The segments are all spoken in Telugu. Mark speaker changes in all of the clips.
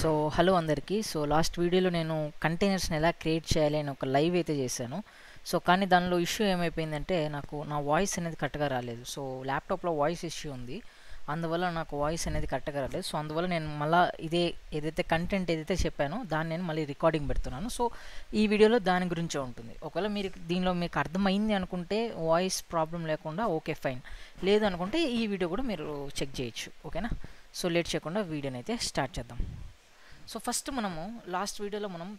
Speaker 1: సో హలో అందరికీ. సో లాస్ట్ వీడియోలో నేను కంటైనర్స్ని ఎలా క్రియేట్ చేయాలి అని ఒక లైవ్ అయితే చేశాను. సో కానీ దానిలో ఇష్యూ ఏమైపోయిందంటే నాకు నా వాయిస్ అనేది కరెక్ట్గా రాలేదు. సో ల్యాప్టాప్లో వాయిస్ ఇష్యూ ఉంది, అందువల్ల నాకు వాయిస్ అనేది కరెక్ట్గా రాలేదు. సో అందువల్ల నేను మళ్ళీ ఏదైతే కంటెంట్ ఏదైతే చెప్పానో దాన్ని నేను మళ్ళీ రికార్డింగ్ పెడుతున్నాను. సో ఈ వీడియోలో దాని గురించే ఉంటుంది. ఒకవేళ దీనిలో మీకు అర్థమైంది అనుకుంటే వాయిస్ ప్రాబ్లం లేకుండా ఓకే ఫైన్, లేదు అనుకుంటే ఈ వీడియో కూడా మీరు చెక్ చేయొచ్చు. ఓకేనా? సో లేట్ చేయకుండా వీడియోని అయితే స్టార్ట్ చేద్దాం. సో ఫస్ట్ మనము లాస్ట్ వీడియోలో మనం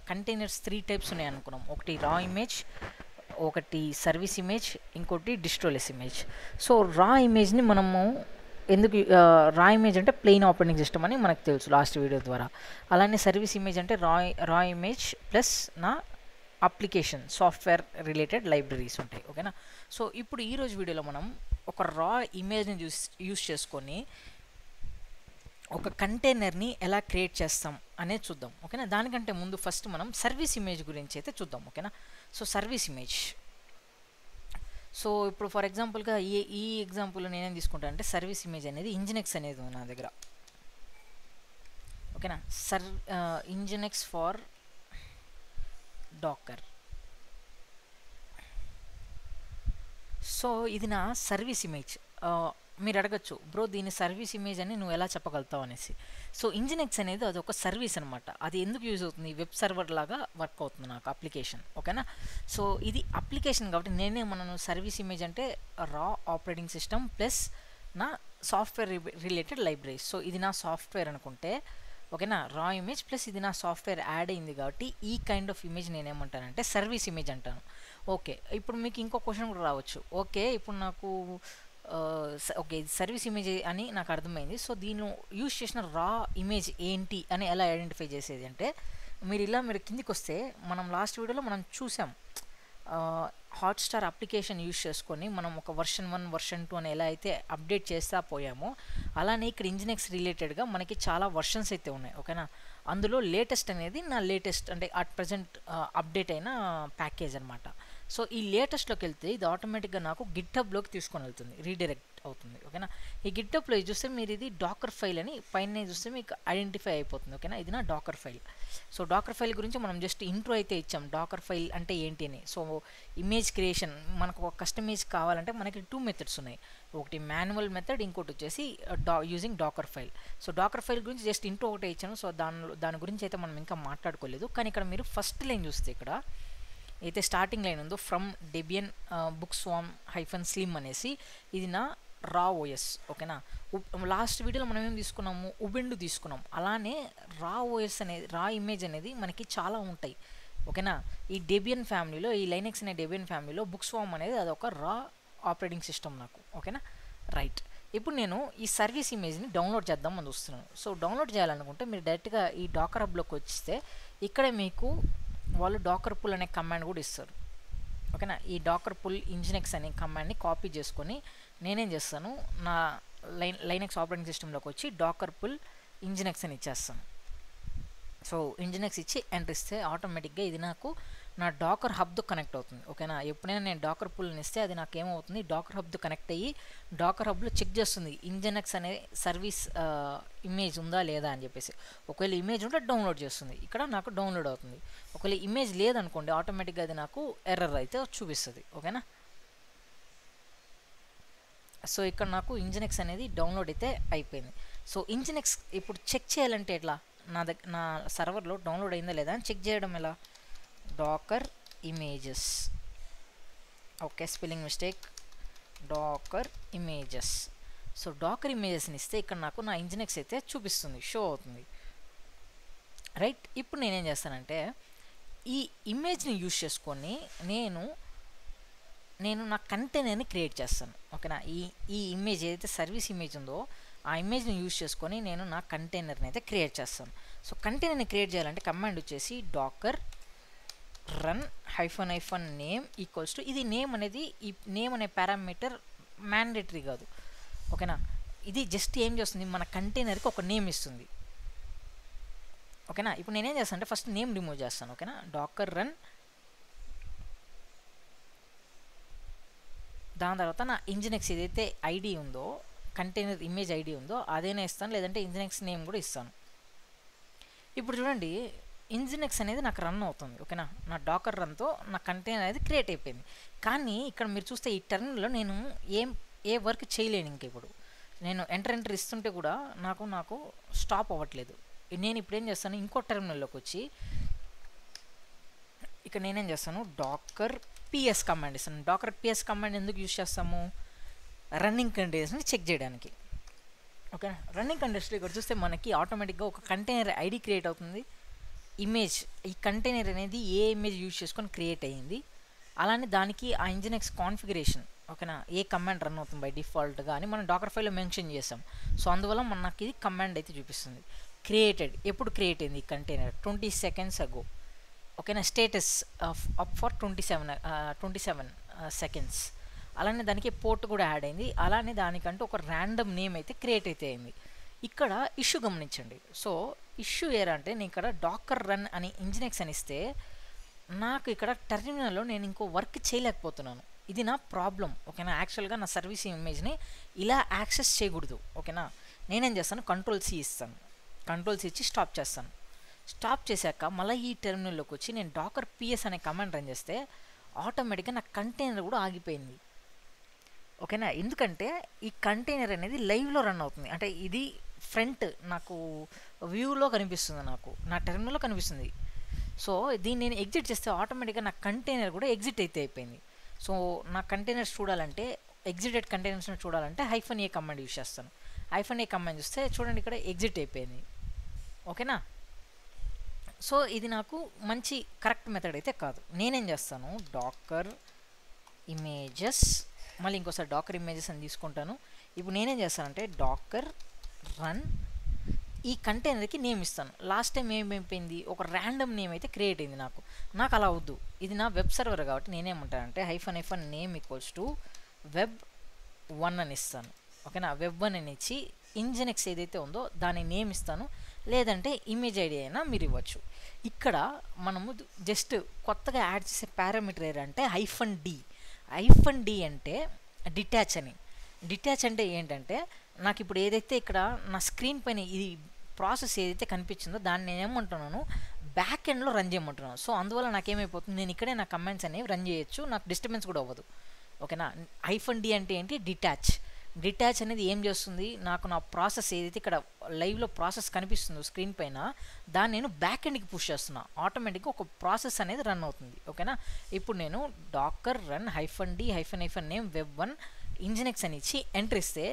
Speaker 1: కంటైనర్స్ 3 టైప్స్ ఉన్నాయి అనుకున్నాం. ఒకటి రా ఇమేజ్, ఒకటి సర్వీస్ ఇమేజ్, ఇంకోటి డిస్ట్రోలెస్ ఇమేజ్. సో రా ఇమేజ్ని మనము ఎందుకు రా ఇమేజ్ అంటే ప్లెయిన్ ఆపరేటింగ్ సిస్టమ్ అని మనకు తెలుసు లాస్ట్ వీడియో ద్వారా. అలానే సర్వీస్ ఇమేజ్ అంటే రా ఇమేజ్ ప్లస్ నా అప్లికేషన్ సాఫ్ట్వేర్ రిలేటెడ్ లైబ్రరీస్ ఉంటాయి. ఓకేనా? సో ఇప్పుడు ఈరోజు వీడియోలో మనం ఒక రా ఇమేజ్ని యూస్ చేసుకొని ఒక కంటైనర్ని ఎలా క్రియేట్ చేస్తాం అనేది చూద్దాం. ఓకేనా? దానికంటే ముందు ఫస్ట్ మనం సర్వీస్ ఇమేజ్ గురించి అయితే చూద్దాం. ఓకేనా? సో సర్వీస్ ఇమేజ్, సో ఇప్పుడు ఫర్ ఎగ్జాంపుల్గా ఈ ఎగ్జాంపుల్ నేనేం తీసుకుంటాను అంటే సర్వీస్ ఇమేజ్ అనేది ఇంజినెక్స్ అనేది ఉంది నా దగ్గర. ఓకేనా? ఇంజినెక్స్ ఫార్ డాకర్. సో ఇది నా సర్వీస్ ఇమేజ్. మీరు అడగచ్చు, బ్రో దీని సర్వీస్ ఇమేజ్ అని నువ్వు ఎలా చెప్పగలుగుతావు అనేసి. సో ఇంజినెక్స్ అనేది అది ఒక సర్వీస్ అనమాట. అది ఎందుకు యూజ్ అవుతుంది? వెబ్ సర్వర్ లాగా వర్క్ అవుతుంది నాకు అప్లికేషన్. ఓకేనా? సో ఇది అప్లికేషన్ కాబట్టి నేనేమన్నాను, సర్వీస్ ఇమేజ్ అంటే రా ఆపరేటింగ్ సిస్టమ్ ప్లస్ నా సాఫ్ట్వేర్ రిలేటెడ్ లైబ్రరీస్. సో ఇది నా సాఫ్ట్వేర్ అనుకుంటే, ఓకేనా, రా ఇమేజ్ ప్లస్ ఇది నా సాఫ్ట్వేర్ యాడ్ అయింది కాబట్టి ఈ కైండ్ ఆఫ్ ఇమేజ్ నేనేమంటానంటే సర్వీస్ ఇమేజ్ అంటాను. ఓకే, ఇప్పుడు మీకు ఇంకో క్వశ్చన్ కూడా రావచ్చు. ఓకే, ఇప్పుడు నాకు ఓకే సర్వీస్ ఇమేజ్ అని నాకు అర్థమైంది. సో దీనిలో యూజ్ చేసిన రా ఇమేజ్ ఏంటి అని ఎలా ఐడెంటిఫై చేసేది అంటే, మీరు కిందికి వస్తే మనం లాస్ట్ వీడియోలో మనం చూసాం హాట్స్టార్ అప్లికేషన్ యూజ్ చేసుకొని మనం ఒక వర్షన్ 1 వర్షన్ 2 అని ఎలా అయితే అప్డేట్ చేస్తా పోయామో, అలానే ఇక్కడ ఇంజినెక్స్ రిలేటెడ్గా మనకి చాలా వర్షన్స్ అయితే ఉన్నాయి. ఓకేనా? అందులో లేటెస్ట్ అనేది నా లేటెస్ట్ అంటే అట్ ప్రజెంట్ అప్డేట్ అయిన ప్యాకేజ్ అనమాట. సో ఈ లేటెస్ట్లోకి వెళ్తే ఇది ఆటోమేటిక్గా నాకు గిట్హబ్లోకి తీసుకొని వెళ్తుంది, రీడైరెక్ట్ అవుతుంది. ఓకేనా? ఈ గిట్హబ్లో చూస్తే మీరు ఇది డాకర్ ఫైల్ అని పైన చూస్తే మీకు ఐడెంటిఫై అయిపోతుంది. ఓకేనా? ఇది నా docker file. So docker file గురించి మనం జస్ట్ ఇంట్రో అయితే ఇచ్చాం, డాకర్ ఫైల్ అంటే ఏంటి అని. సో ఇమేజ్ క్రియేషన్, మనకు ఒక కస్టమైజ్ కావాలంటే మనకి 2 మెథడ్స్ ఉన్నాయి. ఒకటి మాన్యువల్ మెథడ్, ఇంకోటి వచ్చేసి using docker file. So docker file గురించి జస్ట్ ఇంట్రో ఒకటే ఇచ్చాను. సో దాని గురించి అయితే మనం ఇంకా మాట్లాడుకోలేదు. కానీ ఇక్కడ మీరు ఫస్ట్ లైన్ చూస్తే ఇక్కడ అయితే స్టార్టింగ్ లైన్ ఉందో ఫ్రమ్ డెబియన్ బుక్స్వార్మ్ -slim అనేసి, ఇది నా రా ఓఎస్. ఓకేనా? లాస్ట్ వీడియోలో మనం ఏం తీసుకున్నాము, ఉబెండు తీసుకున్నాం. అలానే రా ఓఎస్ అనేది, రా ఇమేజ్ అనేది మనకి చాలా ఉంటాయి. ఓకేనా? ఈ డెబియన్ ఫ్యామిలీలో, ఈ లైనెక్స్ అనే డెబియన్ ఫ్యామిలీలో బుక్స్వార్మ్ అనేది అదొక రా ఆపరేటింగ్ సిస్టమ్ నాకు. ఓకేనా? రైట్. ఇప్పుడు నేను ఈ సర్వీస్ ఇమేజ్ని డౌన్లోడ్ చేద్దామని చూస్తున్నాను. సో డౌన్లోడ్ చేయాలనుకుంటే మీరు డైరెక్ట్గా ఈ డాకర్ హబ్లోకి వస్తే ఇక్కడే మీకు వాళ్ళు డాకర్ పుల్ అనే కమాండ్ కూడా ఇస్తారు. ఓకేనా? ఈ డాకర్ పుల్ ఇంజినెక్స్ అనే కమాండ్ని కాపీ చేసుకొని నేనేం చేస్తాను, నా లైనెక్స్ ఆపరేటింగ్ సిస్టంలోకి వచ్చి డాకర్ పుల్ ఇంజినెక్స్ అని ఇచ్చేస్తాను. సో ఇంజినెక్స్ ఇచ్చి ఎంటర్ ఇస్తే ఆటోమేటిక్గా ఇది నాకు నా డాకర్ హబ్తో కనెక్ట్ అవుతుంది. ఓకేనా? ఎప్పుడైనా నేను డాకర్ పుల్ని ఇస్తే అది నాకు ఏమవుతుంది, డాకర్ హబ్తో కనెక్ట్ అయ్యి డాకర్ హబ్లో చెక్ చేస్తుంది ఇంజినెక్స్ అనే సర్వీస్ ఇమేజ్ ఉందా లేదా అని చెప్పేసి. ఒకవేళ ఇమేజ్ ఉంటే డౌన్లోడ్ చేస్తుంది, ఇక్కడ నాకు డౌన్లోడ్ అవుతుంది. ఒకవేళ ఇమేజ్ లేదనుకోండి ఆటోమేటిక్గా అది నాకు ఎర్రర్ అయితే చూపిస్తుంది. ఓకేనా? సో ఇక్కడ నాకు ఇంజినెక్స్ అనేది డౌన్లోడ్ అయితే అయిపోయింది. సో ఇంజినెక్స్ ఇప్పుడు చెక్ చేయాలంటే ఎట్లా, నా సర్వర్లో డౌన్లోడ్ అయిందా లేదా అని చెక్ చేయడం ఎలా, Docker images, okay spelling mistake, Docker images. So Docker ఇమేజెస్ని ఇస్తే ఇక్కడ నాకు నా ఇంజినెక్స్ అయితే చూపిస్తుంది, షో అవుతుంది. రైట్. ఇప్పుడు నేనేం చేస్తానంటే ఈ ఇమేజ్ని యూజ్ చేసుకొని నేను నా కంటైనర్ని క్రియేట్ చేస్తాను. ఓకేనా? ఈ ఇమేజ్ ఏదైతే సర్వీస్ ఇమేజ్ ఉందో ఆ ఇమేజ్ని యూజ్ చేసుకొని నేను నా కంటైనర్ని అయితే క్రియేట్ చేస్తాను. సో కంటైనర్ని క్రియేట్ చేయాలంటే కమాండ్ వచ్చేసి docker run -name equals to, ఇది నేమ్ అనేది, ఈ నేమ్ అనే పారామీటర్ మ్యాండేటరీ కాదు. ఓకేనా? ఇది జస్ట్ ఏం చేస్తుంది, మన కంటైనర్కి ఒక నేమ్ ఇస్తుంది. ఓకేనా? ఇప్పుడు నేనేం చేస్తాను అంటే ఫస్ట్ నేమ్ రిమూవ్ చేస్తాను. ఓకేనా? డాకర్ రన్, దాని తర్వాత నా ఇంజినెక్స్ ఏదైతే ఐడి ఉందో, కంటైనర్ ఇమేజ్ ఐడి ఉందో అదేనే ఇస్తాను, లేదంటే ఇంజినెక్స్ నేమ్ కూడా ఇస్తాను. ఇప్పుడు చూడండి, ఇంజినెక్స్ అనేది నాకు రన్ అవుతుంది. ఓకేనా, నా డాకర్ రన్తో నా కంటైనర్ అనేది క్రియేట్ అయిపోయింది. కానీ ఇక్కడ మీరు చూస్తే ఈ టర్మినల్లో నేను ఏ వర్క్ చేయలేను. ఇంక ఇప్పుడు నేను ఎంటర్ ఇస్తుంటే కూడా నాకు స్టాప్ అవ్వట్లేదు. నేను ఇప్పుడు ఏం చేస్తాను, ఇంకో టెర్మినల్లోకి వచ్చి ఇక్కడ నేనేం చేస్తాను, డాకర్ పిఎస్ కమాండ్ ఇస్తాను. డాకర్ పిఎస్ కమాండ్ ఎందుకు యూజ్ చేస్తాము, రన్నింగ్ కంటైనర్స్ని చెక్ చేయడానికి. ఓకే, రన్నింగ్ కంటైనర్స్లో ఇక్కడ చూస్తే మనకి ఆటోమేటిక్గా ఒక కంటైనర్ ఐడి క్రియేట్ అవుతుంది. ఇమేజ్, ఈ కంటైనర్ అనేది ఏ ఇమేజ్ యూజ్ చేసుకొని క్రియేట్ అయ్యింది, అలానే దానికి ఆ ఇంజినెక్స్ కాన్ఫిగరేషన్, ఓకేనా, ఏ కమాండ్ రన్ అవుతుంది బై డిఫాల్ట్గా అని మనం డాకర్ ఫైల్లో మెన్షన్ చేసాం. సో అందువల్ల మనకి ఇది కమాండ్ అయితే చూపిస్తుంది. క్రియేటెడ్, ఎప్పుడు క్రియేట్ అయింది ఈ కంటైనర్, 20 seconds అగో. ఓకేనా, స్టేటస్ అప్ ఫర్ 27 seconds. అలానే దానికి పోర్ట్ కూడా యాడ్ అయింది. అలానే దానికంటూ ఒక ర్యాండమ్ నేమ్ అయితే క్రియేట్ అయితే అయింది. ఇక్కడ ఇష్యూ గమనించండి. సో ఇష్యూ ఏరా అంటే, నేను ఇక్కడ డాకర్ రన్ అని ఇంజినెక్స్ అని ఇస్తే నాకు ఇక్కడ టెర్మినల్లో నేను ఇంకో వర్క్ చేయలేకపోతున్నాను. ఇది నా ప్రాబ్లం. ఓకేనా, యాక్చువల్గా నా సర్వీస్ ఇమేజ్ని ఇలా యాక్సెస్ చేయకూడదు. ఓకేనా, నేనేం చేస్తాను, Ctrl+C ఇస్తాను. Ctrl+C ఇచ్చి స్టాప్ చేస్తాను. స్టాప్ చేశాక మళ్ళీ ఈ టెర్మినల్లోకి వచ్చి నేను డాకర్ పిఎస్ అనే కమాండ్ రన్ చేస్తే ఆటోమేటిక్గా నా కంటైనర్ కూడా ఆగిపోయింది. ఓకేనా, ఎందుకంటే ఈ కంటైనర్ అనేది లైవ్లో రన్ అవుతుంది. అంటే ఇది ఫ్రంట్ నాకు వ్యూలో కనిపిస్తుంది, నాకు నా టెర్మినల్లో కనిపిస్తుంది. సో దీన్ని నేను ఎగ్జిట్ చేస్తే ఆటోమేటిక్గా నా కంటైనర్ కూడా ఎగ్జిట్ అయితే అయిపోయింది. సో నా కంటైనర్స్ చూడాలంటే, ఎగ్జిటెడ్ కంటైనర్స్ని చూడాలంటే -a కమాండ్ యూజ్ చేస్తాను. -a కమాండ్ చూస్తే చూడండి ఇక్కడ ఎగ్జిట్ అయిపోయింది. ఓకేనా, సో ఇది నాకు మంచి కరెక్ట్ మెథడ్ అయితే కాదు. నేనేం చేస్తాను, డాకర్ ఇమేజెస్, మళ్ళీ ఇంకోసారి డాకర్ ఇమేజెస్ అని తీసుకుంటాను. ఇప్పుడు నేనేం చేస్తానంటే డాకర్ రన్, ఈ కంటైనర్కి నేమ్ ఇస్తాను. లాస్ట్ టైం ఏమైపోయింది, ఒక ర్యాండమ్ నేమ్ అయితే క్రియేట్ అయింది. నాకు అలా వద్దు. ఇది నా వెబ్ సర్వర్ కాబట్టి నేనేమంటానంటే -name = web1 అని ఇస్తాను. ఓకేనా, web1 అని ఇచ్చి ఇంజినెక్స్ ఏదైతే ఉందో దాని నేమ్ ఇస్తాను, లేదంటే ఇమేజ్ ఐడి అయినా మీరు ఇవ్వచ్చు. ఇక్కడ మనము జస్ట్ కొత్తగా యాడ్ చేసే పారామీటర్ ఏంటంటే -d అంటే డిటాచ్ అని. డిటాచ్ అంటే ఏంటంటే, నాకు ఇప్పుడు ఏదైతే ఇక్కడ నా స్క్రీన్ పైన ఇది ప్రాసెస్ ఏదైతే కనిపించిందో దాన్ని నేను ఏమంటున్నాను, బ్యాక్ ఎండ్లో రన్ చేయమంటున్నాను. సో అందువల్ల నాకేమైపోతుంది, నేను ఇక్కడే నా కమాండ్స్ అనేవి రన్ చేయొచ్చు, నాకు డిస్టర్బెన్స్ కూడా అవ్వదు. ఓకేనా, -d అంటే ఏంటి, డిటాచ్ అనేది ఏం చేస్తుంది, నాకు నా ప్రాసెస్ ఏదైతే ఇక్కడ లైవ్లో ప్రాసెస్ కనిపిస్తుందో స్క్రీన్ పైన దాన్ని నేను బ్యాక్ ఎండ్కి పుష్ చేస్తున్నా, ఆటోమేటిక్గా ఒక ప్రాసెస్ అనేది రన్ అవుతుంది. ఓకేనా, ఇప్పుడు నేను docker run -d -name web1 nginx అని ఇచ్చి ఎంటర్ ఇస్తే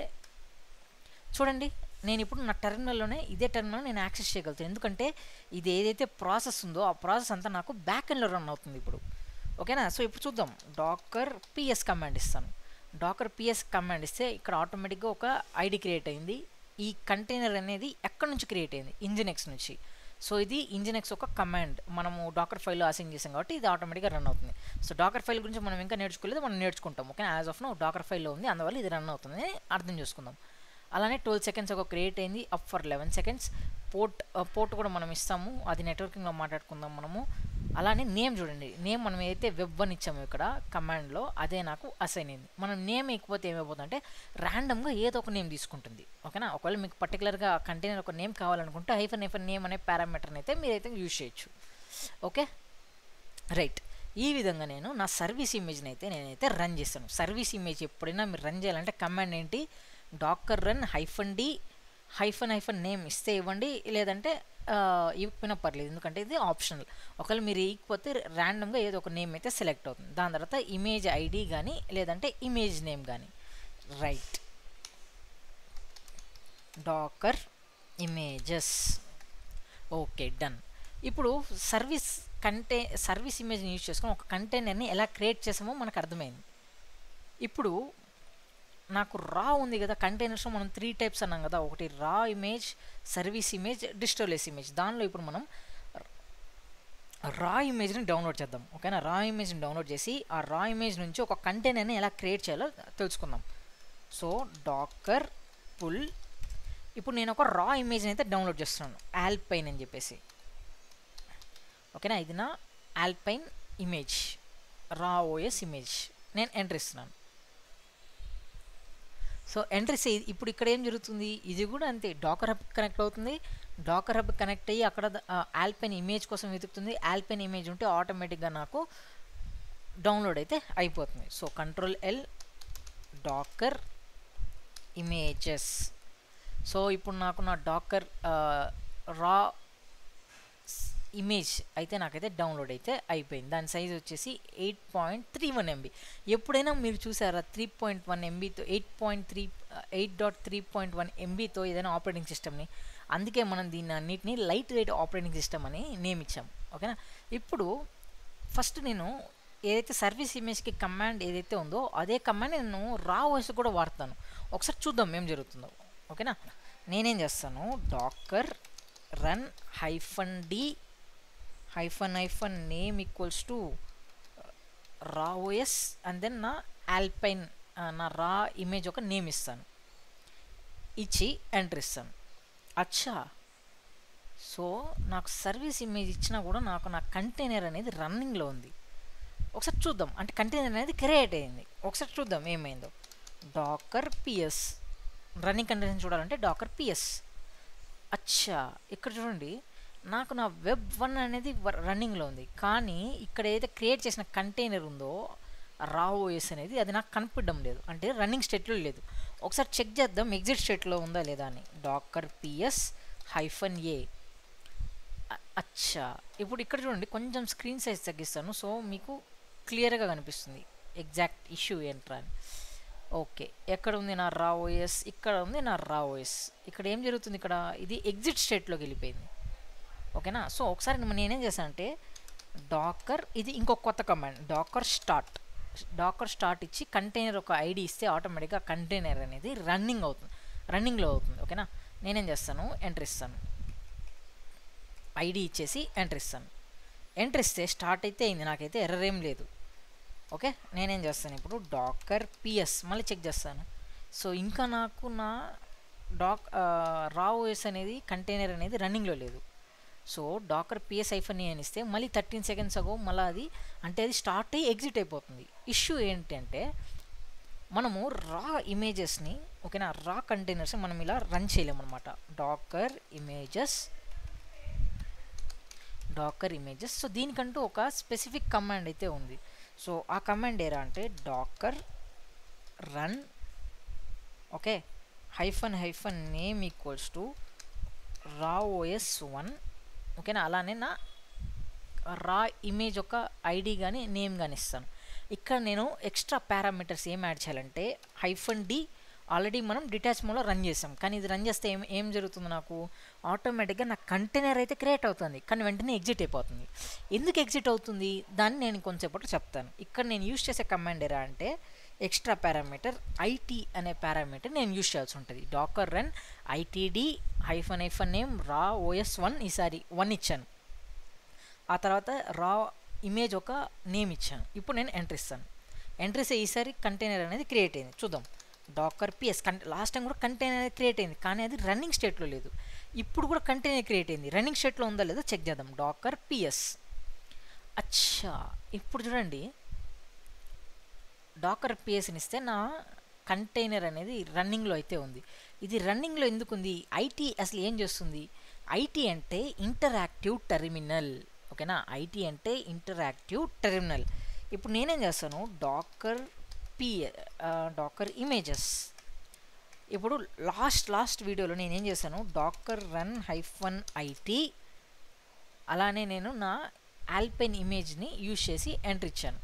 Speaker 1: చూడండి, నేను ఇప్పుడు నా టెర్మినల్లోనే ఇదే టెర్మినల్ నేను యాక్సెస్ చేయగలుగుతాను. ఎందుకంటే ఇది ఏదైతే ప్రాసెస్ ఉందో ఆ ప్రాసెస్ అంతా నాకు బ్యాక్ ఎండ్లో రన్ అవుతుంది ఇప్పుడు. ఓకేనా, సో ఇప్పుడు చూద్దాం. డాకర్ పిఎస్ కమాండ్ ఇస్తాను. డాకర్ పిఎస్ కమాండ్ ఇస్తే ఇక్కడ ఆటోమేటిక్గా ఒక ఐడి క్రియేట్ అయింది. ఈ కంటైనర్ అనేది ఎక్కడి నుంచి క్రియేట్ అయింది, ఇంజినెక్స్ నుంచి. సో ఇది ఇంజినెక్స్ ఒక కమాండ్ మనము డాకర్ ఫైల్లో అసైన్ చేసాం కాబట్టి ఇది ఆటోమేటిక్గా రన్ అవుతుంది. సో డాకర్ ఫైల్ గురించి మనం ఇంకా నేర్చుకోలేదు, మనం నేర్చుకుంటాం. Okay, as of no docker ఫైల్లో ఉంది, అందువల్ల ఇది రన్ అవుతుంది అర్థం చేసుకుందాం. అలానే 12 seconds ఒక క్రియేట్ అయింది, అప్ ఫర్ 11 seconds. పోర్ట్ కూడా మనం ఇస్తాము, అది నెట్వర్కింగ్లో మాట్లాడుకుందాం మనము. అలానే నేమ్ చూడండి, నేమ్ మనం ఏదైతే web1 ఇచ్చామో ఇక్కడ కమాండ్లో అదే నాకు అసైన్ అయింది. మనం నేమ్ ఇకపోతే ఏమైపోతుందంటే ర్యాండమ్గా ఏదో ఒక నేమ్ తీసుకుంటుంది. ఓకేనా, ఒకవేళ మీకు పర్టికులర్గా కంటైనర్ ఒక నేమ్ కావాలనుకుంటే -name అనే పారామీటర్ని అయితే మీరైతే యూజ్ చేయొచ్చు. Okay, right. ఈ విధంగా నేను నా సర్వీస్ ఇమేజ్ని అయితే నేనైతే రన్ చేస్తాను. సర్వీస్ ఇమేజ్ ఎప్పుడైనా మీరు రన్ చేయాలంటే కమాండ్ ఏంటి, డాకర్ రన్ -d -name ఇస్తే ఇవ్వండి, లేదంటే ఇవ్వకపోయినా పర్లేదు, ఎందుకంటే ఇది ఆప్షనల్. ఒకవేళ మీరు ఇవ్వకపోతే ర్యాండమ్గా ఏదో ఒక నేమ్ అయితే సెలెక్ట్ అవుతుంది. దాని తర్వాత ఇమేజ్ ఐడి కానీ లేదంటే ఇమేజ్ నేమ్ కానీ. Right, docker images. Okay, done. ఇప్పుడు సర్వీస్ ఇమేజ్ని యూజ్ చేసుకొని ఒక కంటైనర్ని ఎలా క్రియేట్ చేసామో మనకు అర్థమైంది. ఇప్పుడు నాకు రా ఉంది కదా, కంటైనర్స్లో మనం 3 types అన్నాం కదా, ఒకటి రా image, service image, digitals image. దానిలో ఇప్పుడు మనం రా ఇమేజ్ని డౌన్లోడ్ చేద్దాం. ఓకేనా, రా ఇమేజ్ని డౌన్లోడ్ చేసి ఆ రా ఇమేజ్ నుంచి ఒక కంటైనర్ని ఎలా క్రియేట్ చేయాలో తెలుసుకుందాం. సో డాకర్ పుల్, ఇప్పుడు నేను ఒక రా ఇమేజ్ని అయితే డౌన్లోడ్ చేస్తున్నాను, ఆల్పైన్ అని చెప్పేసి. ఓకేనా, ఇది నా ఆల్పైన్ ఇమేజ్, రా ఓఎస్ ఇమేజ్. నేను ఎంటర్ ఇస్తున్నాను. సో ఎంట్రీ ఇప్పుడు ఇక్కడ ఏం జరుగుతుంది, ఇది కూడా అంతే, డాకర్ హబ్ కనెక్ట్ అవుతుంది, డాకర్ హబ్ కనెక్ట్ అయ్యి అక్కడ ఆల్పైన్ ఇమేజ్ కోసం వెతుకుతుంది. ఆల్పైన్ ఇమేజ్ ఉంటే ఆటోమేటిక్గా నాకు డౌన్లోడ్ అయితే అయిపోతుంది. So control L docker images. So ఇప్పుడు నాకు నా డాకర్ రా ఇమేజ్ అయితే నాకైతే డౌన్లోడ్ అయితే అయిపోయింది. దాని సైజ్ వచ్చేసి 8.31 MB. ఎప్పుడైనా మీరు చూసారా 3.1 MBతో 8.3.1 MBతో ఏదైనా ఆపరేటింగ్ సిస్టమ్ని? అందుకే మనం దీన్ని అన్నిటిని లైట్ వెయిట్ ఆపరేటింగ్ సిస్టమ్ అని నేమ్ ఇచ్చాము. ఓకేనా. ఇప్పుడు ఫస్ట్ నేను ఏదైతే సర్వీస్ ఇమేజ్కి కమాండ్ ఏదైతే ఉందో అదే కమాండ్ నేను రా వాయిస్ కూడా వాడతాను. ఒకసారి చూద్దాం ఏం జరుగుతుందో. ఓకేనా. నేనేం చేస్తాను, docker run -d -name equals to raw OS and then నా ఆల్పైన్ నా రా ఇమేజ్ ఒక నేమ్ ఇస్తాను, ఇచ్చి ఎంటర్ ఇస్తాను. అచ్చా, సో నాకు సర్వీస్ ఇమేజ్ ఇచ్చినా కూడా నాకు నా కంటైనర్ అనేది రన్నింగ్లో ఉంది. ఒకసారి చూద్దాం, అంటే కంటైనర్ అనేది క్రియేట్ అయింది. ఒకసారి చూద్దాం ఏమైందో. డాకర్ పిఎస్ రన్నింగ్ కంటైనర్ చూడాలంటే డాకర్ పిఎస్. అచ్చా, ఇక్కడ చూడండి నాకు నా వెబ్1 అనేది రన్నింగ్లో ఉంది, కానీ ఇక్కడ ఏదైతే క్రియేట్ చేసిన కంటైనర్ ఉందో రా ఓఎస్ అనేది అది నాకు కనిపించడం లేదు, అంటే రన్నింగ్ స్టేట్లో లేదు. ఒకసారి చెక్ చేద్దాం ఎగ్జిట్ స్టేట్లో ఉందా లేదా అని. Docker PS -a. అచ్చా, ఇప్పుడు ఇక్కడ చూడండి కొంచెం స్క్రీన్ సైజ్ తగ్గిస్తాను, సో మీకు క్లియర్గా కనిపిస్తుంది ఎగ్జాక్ట్ ఇష్యూ ఏంట్రా అని. ఓకే, ఎక్కడ ఉంది నా రా ఓఎస్? ఇక్కడ ఉంది నా రా ఓఎస్. ఇక్కడ ఏం జరుగుతుంది, ఇక్కడ ఇది ఎగ్జిట్ స్టేట్లోకి వెళ్ళిపోయింది. ఓకేనా. సో ఒకసారి నేనేం చేశానంటే డాకర్, ఇది ఇంకొక కొత్త కమాండ్, డాకర్ స్టార్ట్ ఇచ్చి కంటైనర్ ఒక ఐడి ఇస్తే ఆటోమేటిక్గా కంటైనర్ అనేది రన్నింగ్లో అవుతుంది. ఓకేనా. నేనేం చేస్తాను, ఎంటర్ ఇస్తాను, ఐడి ఇచ్చేసి ఎంటర్ ఇస్తాను. ఎంటర్ ఇస్తే స్టార్ట్ అయితే అయింది, నాకైతే ఎర్రర్ ఏం లేదు. ఓకే, నేనేం చేస్తాను ఇప్పుడు డాకర్ పిఎస్ మళ్ళీ చెక్ చేస్తాను. సో ఇంకా నాకు నా రా ఓఎస్ అనేది కంటైనర్ అనేది రన్నింగ్లో లేదు. సో డాకర్ పిఎస్ -e అని ఇస్తే మళ్ళీ 13 సెకండ్స్ అగో మళ్ళీ అది, అంటే అది స్టార్ట్ అయ్యి ఎగ్జిట్ అయిపోతుంది. ఇష్యూ ఏంటంటే మనము రా ఇమేజెస్ని, ఓకేనా, రా కంటైనర్స్ మనం ఇలా రన్ చేయలేము అనమాట. Dakar images. సో దీనికంటూ ఒక స్పెసిఫిక్ కమాండ్ అయితే ఉంది. సో ఆ కమాండ్ ఏరా అంటే docker run okay -name equals to raw OS 1. ఓకేనా. అలానే నా రా ఇమేజ్ ఒక ఐడి కానీ నేమ్ కానీ ఇస్తాను. ఇక్కడ నేను ఎక్స్ట్రా పారామీటర్స్ ఏం యాడ్ చేయాలంటే -d ఆల్రెడీ మనం డిటాచ్ మోడ్లో రన్ చేసాం, కానీ ఇది రన్ చేస్తే ఏం జరుగుతుంది, నాకు ఆటోమేటిక్గా నా కంటైనర్ అయితే క్రియేట్ అవుతుంది, కానీ వెంటనే ఎగ్జిట్ అయిపోతుంది. ఎందుకు ఎగ్జిట్ అవుతుంది దాన్ని నేను కొంచెంసేపట్లో చెప్తాను. ఇక్కడ నేను యూజ్ చేసే కమాండ్ ఏరా అంటే ఎక్స్ట్రా పారామీటర్ IT అనే పారామీటర్ నేను యూజ్ చేయాల్సి ఉంటుంది. డాకర్ రన్ ITD -name రా OS 1, ఈసారి 1 ఇచ్చాను. ఆ తర్వాత రా ఇమేజ్ ఒక నేమ్ ఇచ్చాను. ఇప్పుడు నేను ఎంటర్ ఇస్తాను. ఎంటర్ ఇస్తే ఈసారి కంటైనర్ అనేది క్రియేట్ అయింది. చూద్దాం, డాకర్ పిఎస్. లాస్ట్ టైం కూడా కంటైనర్ అనేది క్రియేట్ అయింది, కానీ అది రన్నింగ్ స్టేట్లో లేదు. ఇప్పుడు కూడా కంటైనర్ క్రియేట్ అయింది, రన్నింగ్ స్టేట్లో ఉందా లేదో చెక్ చేద్దాం. Docker PS. అచ్చా, ఇప్పుడు చూడండి డాకర్ పిఎస్ని ఇస్తే నా కంటైనర్ అనేది రన్నింగ్లో అయితే ఉంది. ఇది రన్నింగ్లో ఎందుకు ఉంది, IT అసలు ఏం చేస్తుంది? IT అంటే ఇంటరాక్టివ్ టెర్మినల్. ఓకేనా. IT అంటే ఇంటరాక్టివ్ టెర్మినల్. ఇప్పుడు నేనేం చేస్తాను, డాకర్ ఇమేజెస్. ఇప్పుడు లాస్ట్ వీడియోలో నేనేం చేశాను, డాకర్ రన్ -IT, అలానే నేను నా ఆల్పైన్ ఇమేజ్ని యూజ్ చేసి ఎంటర్ ఇచ్చాను.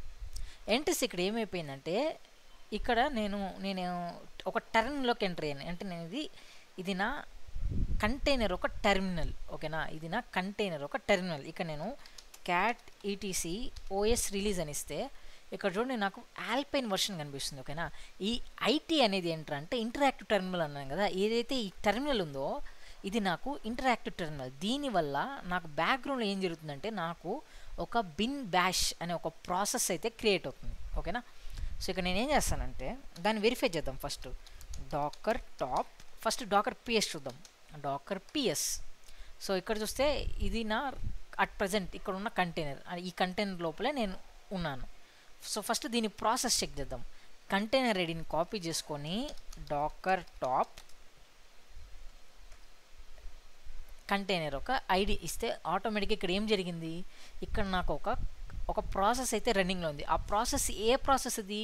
Speaker 1: ఎంట్రీస్ ఇక్కడ ఏమైపోయిందంటే ఇక్కడ నేను ఒక టెర్మినల్లోకి ఎంటర్ అయ్యాను. అంటే నేను ఇది నా కంటైనర్ ఒక టెర్మినల్. ఓకేనా, ఇది నా కంటైనర్ ఒక టెర్మినల్. ఇక్కడ నేను cat etc OS రిలీజ్ అని ఇస్తే ఇక్కడ చూడండి నాకు ఆల్పైన్ వర్షన్ కనిపిస్తుంది. ఓకేనా. ఈ IT అనేది ఏంటంటే ఇంటరాక్టివ్ టెర్మినల్ అన్నాను కదా, ఏదైతే ఈ టెర్మినల్ ఉందో ఇది నాకు ఇంటరాక్టివ్ టెర్మినల్. దీనివల్ల నాకు బ్యాక్గ్రౌండ్లో ఏం జరుగుతుందంటే నాకు ఒక బిన్ బ్యాష్ అనే ఒక ప్రాసెస్ అయితే క్రియేట్ అవుతుంది. ఓకేనా. సో ఇక్కడ నేనేం చేస్తానంటే దాన్ని వెరిఫై చేద్దాం. ఫస్ట్ డాకర్ పిఎస్ చూద్దాం. Docker PS. సో ఇక్కడ చూస్తే ఇది నా అట్ ప్రజెంట్ ఇక్కడ ఉన్న కంటైనర్, ఈ కంటైనర్ లోపలే నేను ఉన్నాను. సో ఫస్ట్ దీని ప్రాసెస్ చెక్ చేద్దాం. కంటైనర్ ఐడిని కాపీ చేసుకొని డాకర్ టాప్ కంటైనర్ ఒక ఐడి ఇస్తే ఆటోమేటిక్గా ఇక్కడ ఏం జరిగింది, ఇక్కడ నాకు ఒక ప్రాసెస్ అయితే రన్నింగ్లో ఉంది. ఆ ప్రాసెస్ ఏ ప్రాసెస్ అది,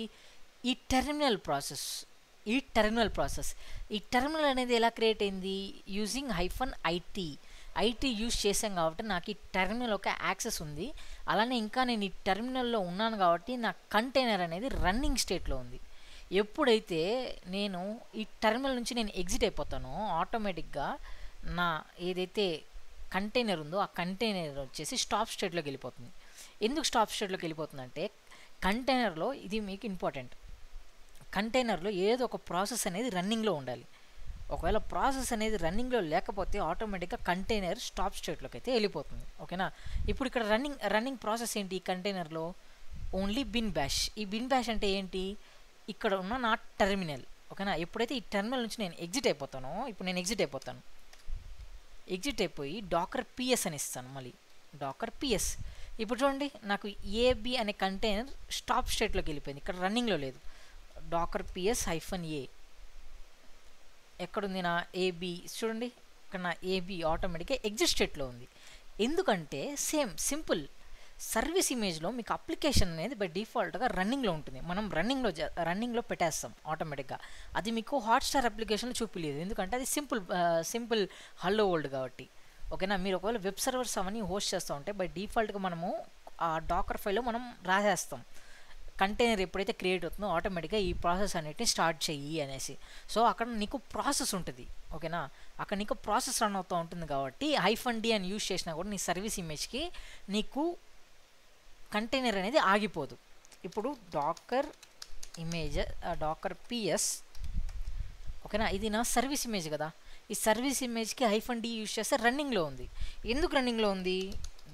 Speaker 1: ఈ టెర్మినల్ ప్రాసెస్. ఈ టెర్మినల్ అనేది ఎలా క్రియేట్ అయింది, యూజింగ్ ఐటీ యూజ్ చేసాం కాబట్టి నాకు ఈ టెర్మినల్ ఒక యాక్సెస్ ఉంది. అలానే ఇంకా నేను ఈ టెర్మినల్లో ఉన్నాను కాబట్టి నా కంటైనర్ అనేది రన్నింగ్ స్టేట్లో ఉంది. ఎప్పుడైతే నేను ఈ టెర్మినల్ నుంచి నేను ఎగ్జిట్ అయిపోతానో ఆటోమేటిక్గా నా ఏదైతే కంటైనర్ ఉందో ఆ కంటైనర్ వచ్చేసి స్టాప్ స్టేట్లోకి వెళ్ళిపోతుంది. ఎందుకు స్టాప్ స్టేట్లోకి వెళ్ళిపోతుందంటే కంటైనర్లో ఇది మీకు ఇంపార్టెంట్, కంటైనర్లో ఏదో ఒక ప్రాసెస్ అనేది రన్నింగ్లో ఉండాలి. ఒకవేళ ప్రాసెస్ అనేది రన్నింగ్లో లేకపోతే ఆటోమేటిక్గా కంటైనర్ స్టాప్ స్టేట్లోకి అయితే వెళ్ళిపోతుంది. ఓకేనా. ఇప్పుడు ఇక్కడ రన్నింగ్ ప్రాసెస్ ఏంటి ఈ కంటైనర్లో, ఓన్లీ బిన్ బ్యాష్. ఈ బిన్ బ్యాష్ అంటే ఏంటి, ఇక్కడ ఉన్న నా టెర్మినల్. ఓకేనా. ఎప్పుడైతే ఈ టెర్మినల్ నుంచి నేను ఎగ్జిట్ అయిపోతానో, ఇప్పుడు నేను ఎగ్జిట్ అయిపోయి డాకర్ పిఎస్ అని ఇస్తాను. మళ్ళీ డాకర్ పిఎస్. ఇప్పుడు చూడండి నాకు ఏబి అనే కంటైనర్ స్టాప్ స్టేట్లోకి వెళ్ళిపోయింది, ఇక్కడ రన్నింగ్లో లేదు. డాకర్ పిఎస్ -a ఎక్కడుంది నా ఏబి, చూడండి ఇక్కడ నా ఏబి ఆటోమేటిక్గా ఎగ్జిట్ స్టేట్లో ఉంది. ఎందుకంటే సింపుల్ సర్వీస్ ఇమేజ్లో మీకు అప్లికేషన్ అనేది బై డిఫాల్ట్గా రన్నింగ్లో ఉంటుంది. మనం రన్నింగ్లో పెట్టేస్తాం ఆటోమేటిక్గా. అది మీకు హాట్స్టార్ అప్లికేషన్లో చూపించలేదు, ఎందుకంటే అది సింపుల్ హలో వరల్డ్ కాబట్టి. ఓకేనా. మీరు ఒకవేళ వెబ్ సర్వర్స్ అవన్నీ హోస్ట్ చేస్తూ ఉంటే బై డిఫాల్ట్గా మనము ఆ డాకర్ ఫైల్లో మనం రాసేస్తాం కంటైనర్ ఎప్పుడైతే క్రియేట్ అవుతుందో ఆటోమేటిక్గా ఈ ప్రాసెస్ అన్నిటిని స్టార్ట్ చెయ్యి అనేసి. సో అక్కడ నీకు ప్రాసెస్ ఉంటుంది. ఓకేనా. అక్కడ నీకు ప్రాసెస్ రన్ అవుతూ ఉంటుంది కాబట్టి -d అని యూజ్ చేసినా కూడా నీ సర్వీస్ ఇమేజ్కి నీకు కంటైనర్ అనేది ఆగిపోదు. ఇప్పుడు డాకర్ పిఎస్. ఓకేనా. ఇది నా సర్వీస్ ఇమేజ్ కదా, ఈ సర్వీస్ ఇమేజ్కి -d యూజ్ చేస్తే రన్నింగ్లో ఉంది. ఎందుకు రన్నింగ్లో ఉంది,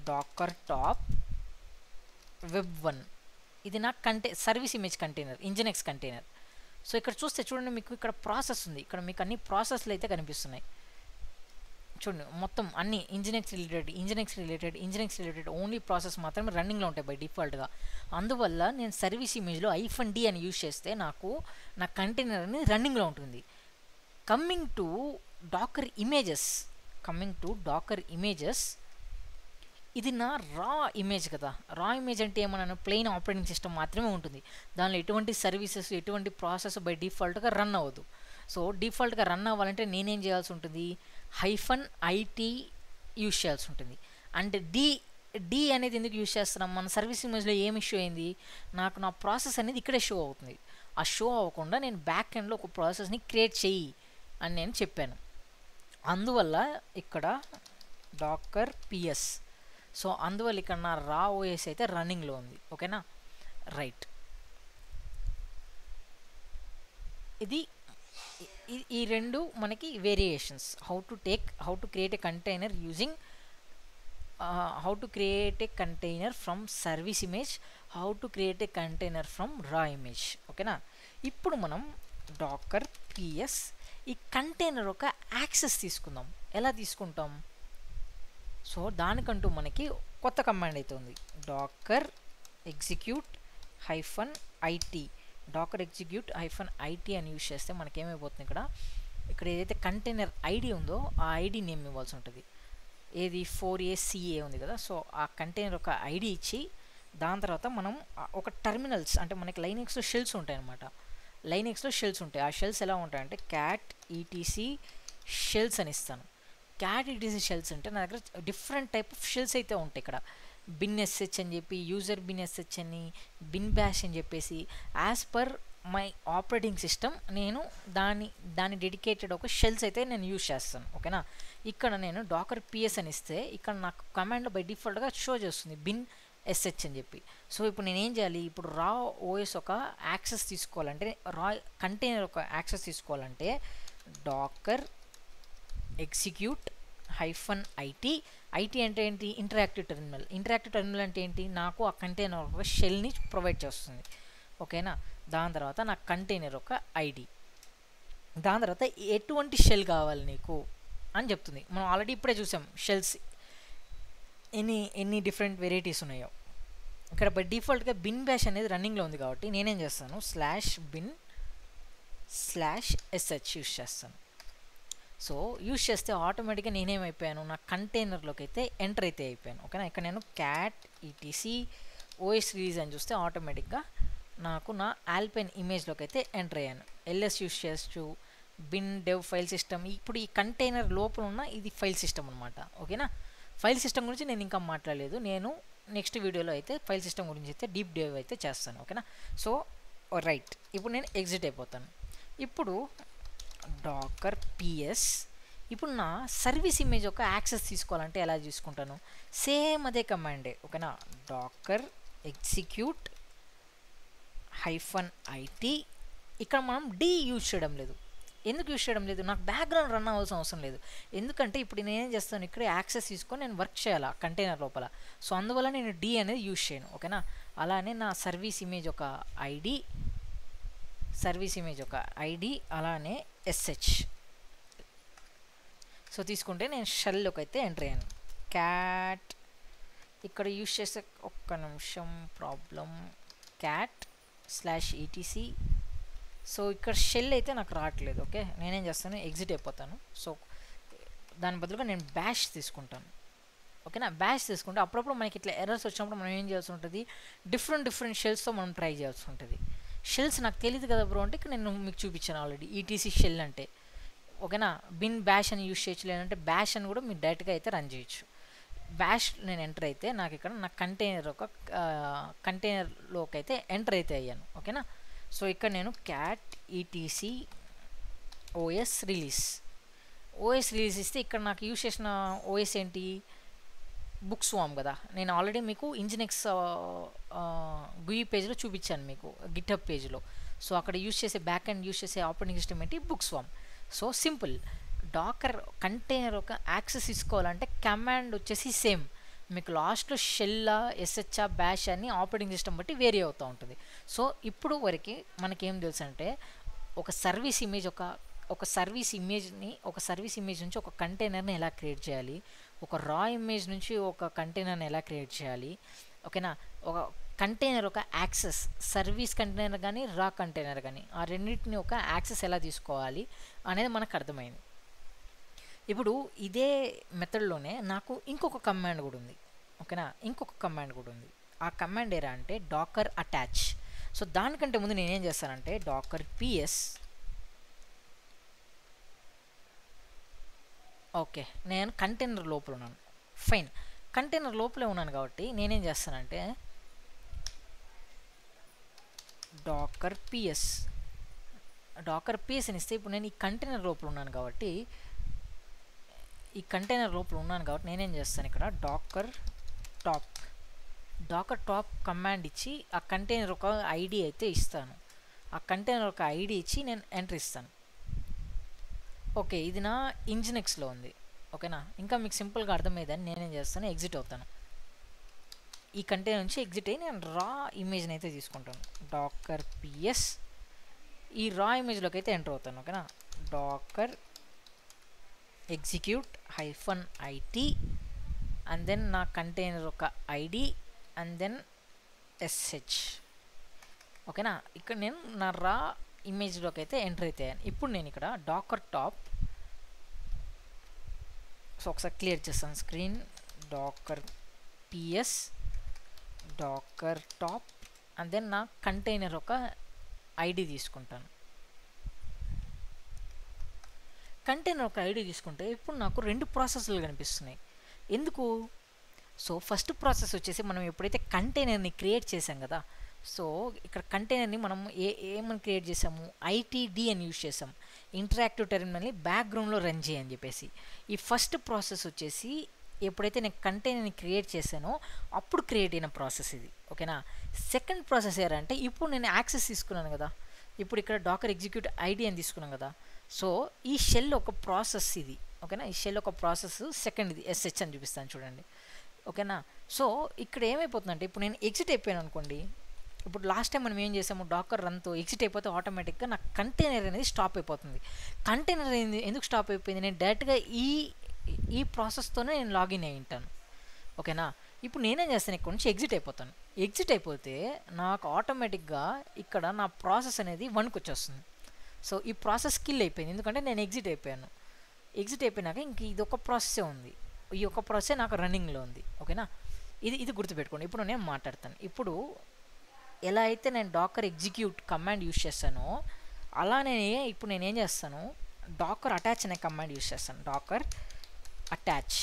Speaker 1: డాకర్ టాప్ web1 ఇది నా service image container, nginx container. So ఇక్కడ చూస్తే చూడండి మీకు ఇక్కడ ప్రాసెస్ ఉంది, ఇక్కడ మీకు అన్ని ప్రాసెస్లు అయితే కనిపిస్తున్నాయి. చూడండి మొత్తం అన్ని ఇంజినెక్స్ రిలేటెడ్ ఓన్లీ ప్రాసెస్ మాత్రమే రన్నింగ్లో ఉంటాయి బై డిఫాల్ట్గా. అందువల్ల నేను సర్వీస్ ఇమేజ్లో -d అని యూజ్ చేస్తే నాకు నా కంటైనర్ అనేది రన్నింగ్లో ఉంటుంది. కమింగ్ టు డాకర్ ఇమేజెస్, ఇది నా రా ఇమేజ్ కదా. రా ఇమేజ్ అంటే ఏమన్నా ప్లెయిన్ ఆపరేటింగ్ సిస్టమ్ మాత్రమే ఉంటుంది, దానిలో ఎటువంటి సర్వీసెస్ ఎటువంటి ప్రాసెస్ బై డిఫాల్ట్గా రన్ అవ్వదు. సో డిఫాల్ట్గా రన్ అవ్వాలంటే నేనేం చేయాల్సి ఉంటుంది, -it యూజ్ చేయాల్సి ఉంటుంది. అంటే డి అనేది ఎందుకు యూజ్ చేస్తున్నాం, మన సర్వీస్ ఇమేజ్లో ఏం ఇష్యూ అయింది, నాకు నా ప్రాసెస్ అనేది ఇక్కడే షో అవుతుంది. ఆ షో అవ్వకుండా నేను బ్యాక్ ఎండ్లో ఒక ప్రాసెస్ని క్రియేట్ చెయ్యి అని నేను చెప్పాను. అందువల్ల ఇక్కడ డాకర్ పిఎస్. సో అందువల్ల ఇక్కడ నా రా ఓఎస్ అయితే రన్నింగ్లో ఉంది. ఓకేనా. రైట్. ఇది ఈ రెండు మనకి variations, how to create a container using how to create a container from service image, how to create a container from రా ఇమేజ్. ఓకేనా. ఇప్పుడు మనం డాకర్ పిఎస్ ఈ కంటైనర్ ఒక యాక్సెస్ తీసుకుందాం. ఎలా తీసుకుంటాం, సో దానికంటూ మనకి కొత్త కమాండ్ అయితే ఉంది, డాకర్ ఎగ్జిక్యూట్ -it అని యూజ్ చేస్తే మనకేమైపోతుంది, ఇక్కడ ఏదైతే కంటైనర్ ఐడి ఉందో ఆ ఐడి నేమ్ ఇవ్వాల్సి ఉంటుంది. ఏది 4ACA ఉంది కదా, సో ఆ కంటైనర్ ఒక ఐడి ఇచ్చి దాని తర్వాత మనం ఒక టెర్మినల్స్ అంటే మనకి లైనెక్స్లో షెల్స్ ఉంటాయి అన్నమాట. ఆ షెల్స్ ఎలా ఉంటాయంటే cat etc షెల్స్ అని ఇస్తాను. cat etc షెల్స్ అంటే నా దగ్గర డిఫరెంట్ టైప్ ఆఫ్ షెల్స్ అయితే ఉంటాయి. ఇక్కడ బిన్ SH అని చెప్పి, యూజర్ బిన్ SH అని, బిన్ బ్యాష్ అని చెప్పేసి as per my operating system నేను దాని డెడికేటెడ్ ఒక షెల్స్ అయితే నేను యూజ్ చేస్తాను. ఓకేనా. ఇక్కడ నేను డాకర్ పిఎస్ అని ఇస్తే ఇక్కడ నాకు కమాండ్లో బై డిఫాల్ట్గా షో చేస్తుంది బిన్ SH అని చెప్పి. సో ఇప్పుడు నేనేం చేయాలి, ఇప్పుడు రా ఓఎస్ ఒక యాక్సెస్ తీసుకోవాలంటే, రా కంటైనర్ ఒక యాక్సెస్ తీసుకోవాలంటే డాకర్ ఎగ్జిక్యూట్ -it అంటే ఏంటి, ఇంటరాక్టివ్ టెర్మినల్ అంటే ఏంటి, నాకు ఆ కంటైనర్ ఒక షెల్ని ప్రొవైడ్ చేస్తుంది. ఓకేనా. దాని తర్వాత నా కంటైనర్ ఒక ఐడి, దాని తర్వాత ఎటువంటి షెల్ కావాలి నీకు అని చెప్తుంది. మనం ఆల్రెడీ ఇప్పుడే చూసాం షెల్స్ ఎన్ని డిఫరెంట్ వెరైటీస్ ఉన్నాయో. ఇక్కడ బై డిఫాల్ట్గా బిన్ బ్యాష్ అనేది రన్నింగ్లో ఉంది కాబట్టి నేనేం చేస్తాను, /bin/sh యూస్ చేస్తాను. సో యూస్ చేస్తే ఆటోమేటిక్గా నేనేమైపోయాను, నా కంటైనర్లోకి అయితే ఎంటర్ అయితే అయిపోయాను. ఓకేనా, ఇక్కడ నేను క్యాట్ ఈటీసీ ఓఎస్ రిలీజ్ అని చూస్తే ఆటోమేటిక్గా నాకు నా ఆల్పైన్ ఇమేజ్లోకి అయితే ఎంటర్ అయ్యాను. ఎల్ఎస్ యూస్ చేస్తూ బిన్ డెవ్ ఫైల్ సిస్టమ్, ఇప్పుడు ఈ కంటైనర్ లోపల ఉన్న ఇది ఫైల్ సిస్టమ్ అనమాట. ఓకేనా, ఫైల్ సిస్టమ్ గురించి నేను ఇంకా మాట్లాడలేదు. నేను నెక్స్ట్ వీడియోలో అయితే ఫైల్ సిస్టమ్ గురించి అయితే డీప్ డెవ్ అయితే చేస్తాను. ఓకేనా, సో రైట్, ఇప్పుడు నేను ఎగ్జిట్ అయిపోతాను. ఇప్పుడు డాకర్ పిఎస్, ఇప్పుడు నా సర్వీస్ ఇమేజ్ యొక్క యాక్సెస్ తీసుకోవాలంటే ఎలా తీసుకుంటాను, సేమ్ అదే కమాండే. ఓకేనా, డాకర్ ఎగ్జిక్యూట్ -it. ఇక్కడ మనం డి యూజ్ చేయడం లేదు. ఎందుకు యూజ్ చేయడం లేదు, నాకు బ్యాక్గ్రౌండ్ రన్ అవ్వాల్సిన అవసరం లేదు. ఎందుకంటే ఇప్పుడు నేనేం చేస్తాను, ఇక్కడ యాక్సెస్ తీసుకొని నేను వర్క్ చేయాలా కంటైనర్ లోపల. సో అందువల్ల నేను డి అనేది యూజ్ చేయను. ఓకేనా, అలానే నా సర్వీస్ ఇమేజ్ ఒక ఐడి, అలానే ఎస్హెచ్. సో తీసుకుంటే నేను షెల్లోకి అయితే ఎంటర్ అయ్యాను. క్యాట్ ఇక్కడ యూజ్ చేసే, ఒక్క నిమిషం ప్రాబ్లం, cat/etc. సో ఇక్కడ షెల్ అయితే నాకు రావట్లేదు. ఓకే, నేనేం చేస్తాను, ఎగ్జిట్ అయిపోతాను. సో దాని బదులుగా నేను బ్యాష్ తీసుకుంటాను. ఓకేనా, బ్యాష్ తీసుకుంటే అప్పుడప్పుడు మనకి ఇట్లా ఎర్రర్స్ వచ్చినప్పుడు మనం ఏం చేయాల్సి ఉంటుంది, డిఫరెంట్ షెల్స్తో మనం ట్రై చేయాల్సి ఉంటుంది. షెల్స్ నాకు తెలియదు కదా బ్రో అంటే ఇక్కడ నేను మీకు చూపించాను ఆల్రెడీ, ఈటీసీ షెల్ అంటే. ఓకేనా, బిన్ బ్యాష్ అని యూజ్ చేయొచ్చు, లేదంటే బ్యాష్ అని కూడా మీరు డైరెక్ట్గా అయితే రన్ చేయొచ్చు. బ్యాష్ నేను ఎంటర్ అయితే నాకు ఇక్కడ నా కంటైనర్లోకి అయితే ఎంటర్ అయితే అయ్యాను. ఓకేనా, సో ఇక్కడ నేను క్యాట్ ఈటీసీ ఓఎస్ రిలీజ్ ఇస్తే ఇక్కడ నాకు యూజ్ చేసిన ఓఎస్ ఏంటి, బుక్ స్వామ్ కదా. నేను ఆల్రెడీ మీకు ఇంజినెక్స్ గుయి పేజ్లో చూపించాను, మీకు గిట్హబ్ పేజ్లో. సో అక్కడ యూజ్ చేసే బ్యాక్ అండ్ యూజ్ చేసే ఆపరేటింగ్ సిస్టమ్ ఏంటి, బుక్ స్వామ్. సో సింపుల్, డాకర్ కంటైనర్ ఒక యాక్సెస్ తీసుకోవాలంటే కమాండ్ వచ్చేసి సేమ్. మీకు లాస్ట్లో షెల్లా, ఎస్హెచ్ఆ, బ్యాష్ అని ఆపరేటింగ్ సిస్టమ్ బట్టి వేరీ అవుతూ ఉంటుంది. సో ఇప్పుడు వరకు మనకేం తెలుసు అంటే ఒక సర్వీస్ ఇమేజ్ నుంచి ఒక కంటైనర్ని ఎలా క్రియేట్ చేయాలి, ఒక రా ఇమేజ్ నుంచి ఒక కంటైనర్ని ఎలా క్రియేట్ చేయాలి. ఓకేనా, ఒక కంటైనర్ ఒక యాక్సెస్, సర్వీస్ కంటైనర్ కానీ రా కంటైనర్ కానీ, ఆ రెండింటిని ఒక యాక్సెస్ ఎలా తీసుకోవాలి అనేది మనకు అర్థమైంది. ఇప్పుడు ఇదే మెథడ్లోనే నాకు ఇంకొక కమాండ్ కూడా ఉంది. ఓకేనా, ఆ కమాండ్ ఏరా అంటే డాకర్ అటాచ్. సో దానికంటే ముందు నేనేం చేస్తానంటే డాకర్ పిఎస్, ఓకే నేను కంటైనర్ లోపల ఉన్నాను, ఫైన్, కంటైనర్ లోపలే ఉన్నాను కాబట్టి నేనేం చేస్తానంటే డాకర్ పిఎస్ అని ఇస్తే ఇప్పుడు నేను ఈ కంటైనర్ లోపల ఉన్నాను కాబట్టి నేనేం చేస్తాను ఇక్కడ డాకర్ టాప్ కమాండ్ ఇచ్చి ఆ కంటైనర్ ఒక ఐడి అయితే ఇస్తాను. ఆ కంటైనర్ ఒక ఐడి ఇచ్చి నేను ఎంటర్ ఇస్తాను. ఓకే, ఇది నా ఇంజినెక్స్లో ఉంది. ఓకేనా, ఇంకా మీకు సింపుల్గా అర్థమయ్యేదని నేనేం చేస్తాను, ఎగ్జిట్ అవుతాను. ఈ కంటైనర్ నుంచి ఎగ్జిట్ అయ్యి నేను రా ఇమేజ్ని అయితే తీసుకుంటాను. డాకర్ పిఎస్, ఈ రా ఇమేజ్లోకి అయితే ఎంటర్ అవుతాను. ఓకేనా, docker execute -it and then నా కంటైనర్ ఒక ఐడి అండ్ దెన్ ఎస్హెచ్. ఓకేనా, ఇక్కడ నేను నా రా ఇమేజ్లోకి అయితే ఎంటర్ అయితే అయ్యాను. ఇప్పుడు నేను ఇక్కడ డాకర్ టాప్, సో ఒకసారి క్లియర్ చేస్తాను screen, docker PS docker top and then నా కంటైనర్ ఒక ఐడి తీసుకుంటాను. కంటైనర్ ఒక ఐడి తీసుకుంటే ఇప్పుడు నాకు 2 ప్రాసెస్లు కనిపిస్తున్నాయి. ఎందుకు, సో ఫస్ట్ ప్రాసెస్ వచ్చేసి మనం ఎప్పుడైతే కంటైనర్ని క్రియేట్ చేసాం కదా, సో ఇక్కడ కంటైనర్ని మనం ఏమని క్రియేట్ చేసాము, ITD అని యూజ్ చేసాం, ఇంటరాక్టివ్ టెర్మినల్ని బ్యాక్గ్రౌండ్లో రన్ చేయని చెప్పేసి. ఈ ఫస్ట్ ప్రాసెస్ వచ్చేసి ఎప్పుడైతే నేను కంటైనర్ని క్రియేట్ చేశానో అప్పుడు క్రియేట్ అయిన ప్రాసెస్ ఇది. ఓకేనా, సెకండ్ ప్రాసెస్ ఏంటంటే ఇప్పుడు నేను యాక్సెస్ తీసుకున్నాను కదా, ఇప్పుడు ఇక్కడ డాకర్ ఎగ్జిక్యూట్ ఐడి అని తీసుకున్నాం కదా, సో ఈ షెల్ ఒక ప్రాసెస్ ఇది. ఓకేనా, ఈ షెల్ ఒక ప్రాసెస్, సెకండ్ ఇది SH అని చూపిస్తాను చూడండి. ఓకేనా, సో ఇక్కడ ఏమైపోతుందంటే ఇప్పుడు నేను ఎగ్జిట్ అయిపోయాను అనుకోండి, ఇప్పుడు లాస్ట్ టైం మనం ఏం చేసాము, డాకర్ రన్తో ఎగ్జిట్ అయిపోతే ఆటోమేటిక్గా నాకు కంటైనర్ అనేది స్టాప్ అయిపోతుంది. కంటైనర్ అనేది ఎందుకు స్టాప్ అయిపోయింది, నేను డైరెక్ట్గా ఈ ప్రాసెస్తోనే నేను లాగిన్ అయి ఉంటాను. ఓకేనా, ఇప్పుడు నేనేం చేస్తాను, ఇక్కడ నుంచి ఎగ్జిట్ అయిపోతాను. ఎగ్జిట్ అయిపోతే నాకు ఆటోమేటిక్గా ఇక్కడ నా ప్రాసెస్ అనేది 1కి వచ్చేస్తుంది. సో ఈ ప్రాసెస్ కిల్ అయిపోయింది ఎందుకంటే నేను ఎగ్జిట్ అయిపోయాను. ఎగ్జిట్ అయిపోయినాక ఇంక ఇది ఒక ప్రాసెసే ఉంది, ఈ ఒక ప్రాసెస్ నాకు రన్నింగ్లో ఉంది. ఓకేనా, ఇది గుర్తుపెట్టుకోండి. ఇప్పుడు నేను మాట్లాడతాను. ఇప్పుడు ఎలా అయితే నేను డాకర్ ఎగ్జిక్యూట్ కమాండ్ యూస్ చేస్తానో అలానే ఇప్పుడు నేను ఏం చేస్తాను, డాకర్ అటాచ్ అనే కమాండ్ యూస్ చేస్తాను. డాకర్ అటాచ్,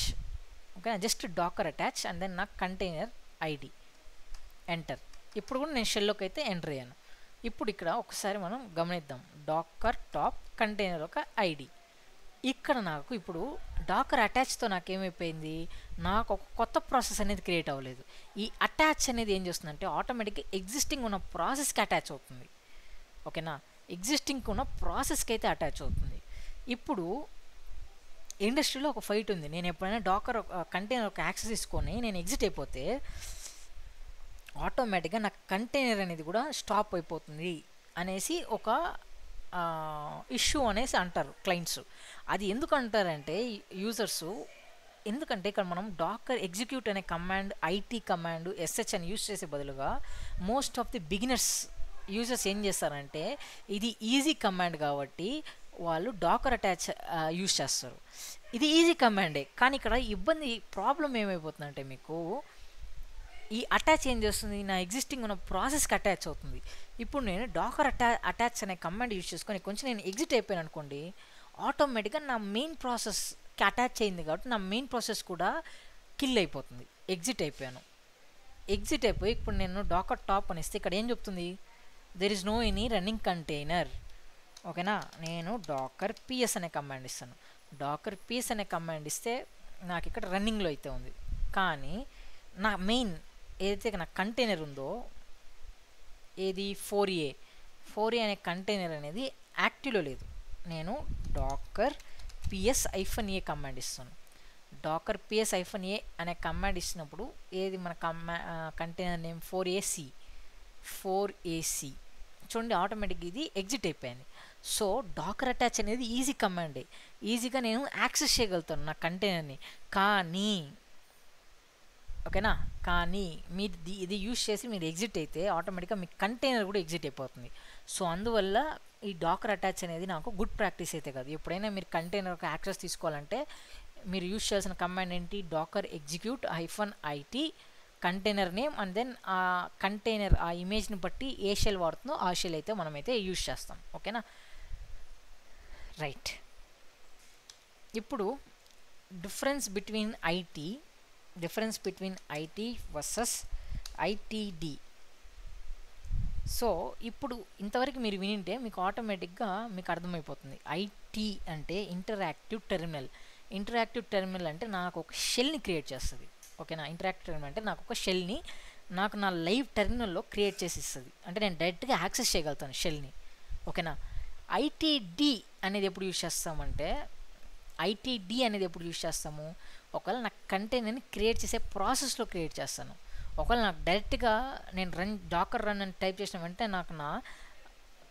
Speaker 1: ఓకేనా, just docker attach and then నా కంటైనర్ ఐడి ఎంటర్. ఇప్పుడు కూడా నేను షెల్లోకి అయితే ఎంటర్ అయ్యాను. ఇప్పుడు ఇక్కడ ఒకసారి మనం గమనిద్దాం, డాకర్ టాప్ కంటైనర్ ఒక ఐడి. ఇక్కడ నాకు ఇప్పుడు డాకర్ అటాచ్తో నాకేమైపోయింది, నాకు ఒక కొత్త ప్రాసెస్ అనేది క్రియేట్ అవ్వలేదు. ఈ అటాచ్ అనేది ఏం చేస్తుందంటే ఆటోమేటిక్గా ఎగ్జిస్టింగ్ ఉన్న ప్రాసెస్కి అటాచ్ అవుతుంది. ఓకేనా, ఎగ్జిస్టింగ్ ఉన్న ప్రాసెస్కి అయితే అటాచ్ అవుతుంది. ఇప్పుడు ఇండస్ట్రీలో ఒక ఫైట్ ఉంది. నేను ఎప్పుడైనా డాకర్ కంటైనర్ ఒక యాక్సెస్ తీసుకొని నేను ఎగ్జిట్ అయిపోతే ఆటోమేటిక్గా నా కంటైనర్ అనేది కూడా స్టాప్ అయిపోతుంది అనేసి ఒక ఇష్యూ అనేసి అంటారు క్లయింట్స్. అది ఎందుకు అంటారంటే యూజర్సు, ఎందుకంటే ఇక్కడ మనం డాకర్ ఎగ్జిక్యూట్ అనే కమాండ్, ఐటీ కమాండ్, ఎస్హెచ్ అని యూజ్ చేసే బదులుగా most of the beginners users ఏం చేస్తారంటే ఇది ఈజీ కమాండ్ కాబట్టి వాళ్ళు డాకర్ అటాచ్ యూజ్ చేస్తారు. ఇది ఈజీ కమాండే, కానీ ఇక్కడ ఇబ్బంది ప్రాబ్లం ఏమైపోతుందంటే మీకు ఈ అటాచ్ ఏం చేస్తుంది, నా ఎగ్జిస్టింగ్ ఉన్న ప్రాసెస్కి అటాచ్ అవుతుంది. ఇప్పుడు నేను డాకర్ అటాచ్ అనే కమాండ్ యూజ్ చేసుకొని కొంచెం నేను ఎగ్జిట్ అయిపోయాను అనుకోండి, ఆటోమేటిక్గా నా మెయిన్ ప్రాసెస్కి అటాచ్ అయింది కాబట్టి నా మెయిన్ ప్రాసెస్ కూడా కిల్ అయిపోతుంది. ఎగ్జిట్ అయిపోయాను. ఎగ్జిట్ అయిపోయి ఇప్పుడు నేను డాకర్ టాప్ అని ఇస్తే ఇక్కడ ఏం చెప్తుంది, there is no any running container. ఓకేనా, నేను డాకర్ పిఎస్ అనే కమాండ్ ఇస్తాను. డాకర్ పిఎస్ అనే కమాండ్ ఇస్తే నాకు ఇక్కడ రన్నింగ్లో అయితే ఉంది, కానీ నా మెయిన్ ఏదైతే నా కంటైనర్ ఉందో ఏది 4a అనే కంటైనర్ అనేది యాక్టివ్లో లేదు. నేను డాకర్ పిఎస్ -a కమాండ్ ఇస్తాను. డాకర్ పిఎస్ -a అనే కమాండ్ ఇచ్చినప్పుడు ఏది మన కంటైనర్ నేమ్ 4ac చూడండి, ఆటోమేటిక్గా ఇది ఎగ్జిట్ అయిపోయింది. సో డాకర్ అటాచ్ అనేది ఈజీ కమాండే, ఈజీగా నేను యాక్సెస్ చేయగలుగుతాను నా కంటైనర్ని. కానీ ఓకేనా, కానీ మీరు ఇది యూజ్ చేసి మీరు ఎగ్జిట్ అయితే ఆటోమేటిక్గా మీ కంటైనర్ కూడా ఎగ్జిట్ అయిపోతుంది. సో అందువల్ల ఈ డాకర్ అటాచ్ అనేది నాకు గుడ్ ప్రాక్టీస్ అయితే కాదు. ఎప్పుడైనా మీరు కంటైనర్ ఒక యాక్సెస్ తీసుకోవాలంటే మీరు యూజ్ చేయాల్సిన కమాండ్ ఏంటి, docker execute -it container name and then ఆ కంటైనర్ ఆ ఇమేజ్ని బట్టి ఏ షెల్ వాడుతుందో ఆ షెల్ అయితే మనమైతే యూజ్ చేస్తాం. ఓకేనా, రైట్. ఇప్పుడు difference between IT versus ITD. So ఇప్పుడు ఇంతవరకు మీరు వినింటే మీకు ఆటోమేటిక్గా మీకు అర్థమైపోతుంది. ఐటీ అంటే ఇంటరాక్టివ్ టెర్మినల్. ఇంటరాక్టివ్ టెర్మినల్ అంటే నాకు ఒక షెల్ని క్రియేట్ చేస్తుంది. ఓకేనా, ఇంటరాక్టివ్ టెర్మినల్ అంటే నాకు ఒక షెల్ని నాకు నా లైవ్ టెర్మినల్లో క్రియేట్ చేసి ఇస్తుంది. అంటే నేను డైరెక్ట్గా యాక్సెస్ చేయగలుగుతాను షెల్ని. ఓకేనా, ఐటీడీ అనేది ఎప్పుడు యూజ్ చేస్తామంటే ఎప్పుడు యూజ్ చేస్తాము, ఒకవేళ నా కంటైనర్ని క్రియేట్ చేసే ప్రాసెస్లో క్రియేట్ చేస్తాను. ఒకవేళ నాకు డైరెక్ట్గా నేను డాకర్ రన్ అని టైప్ చేసిన వెంటనే నాకు నా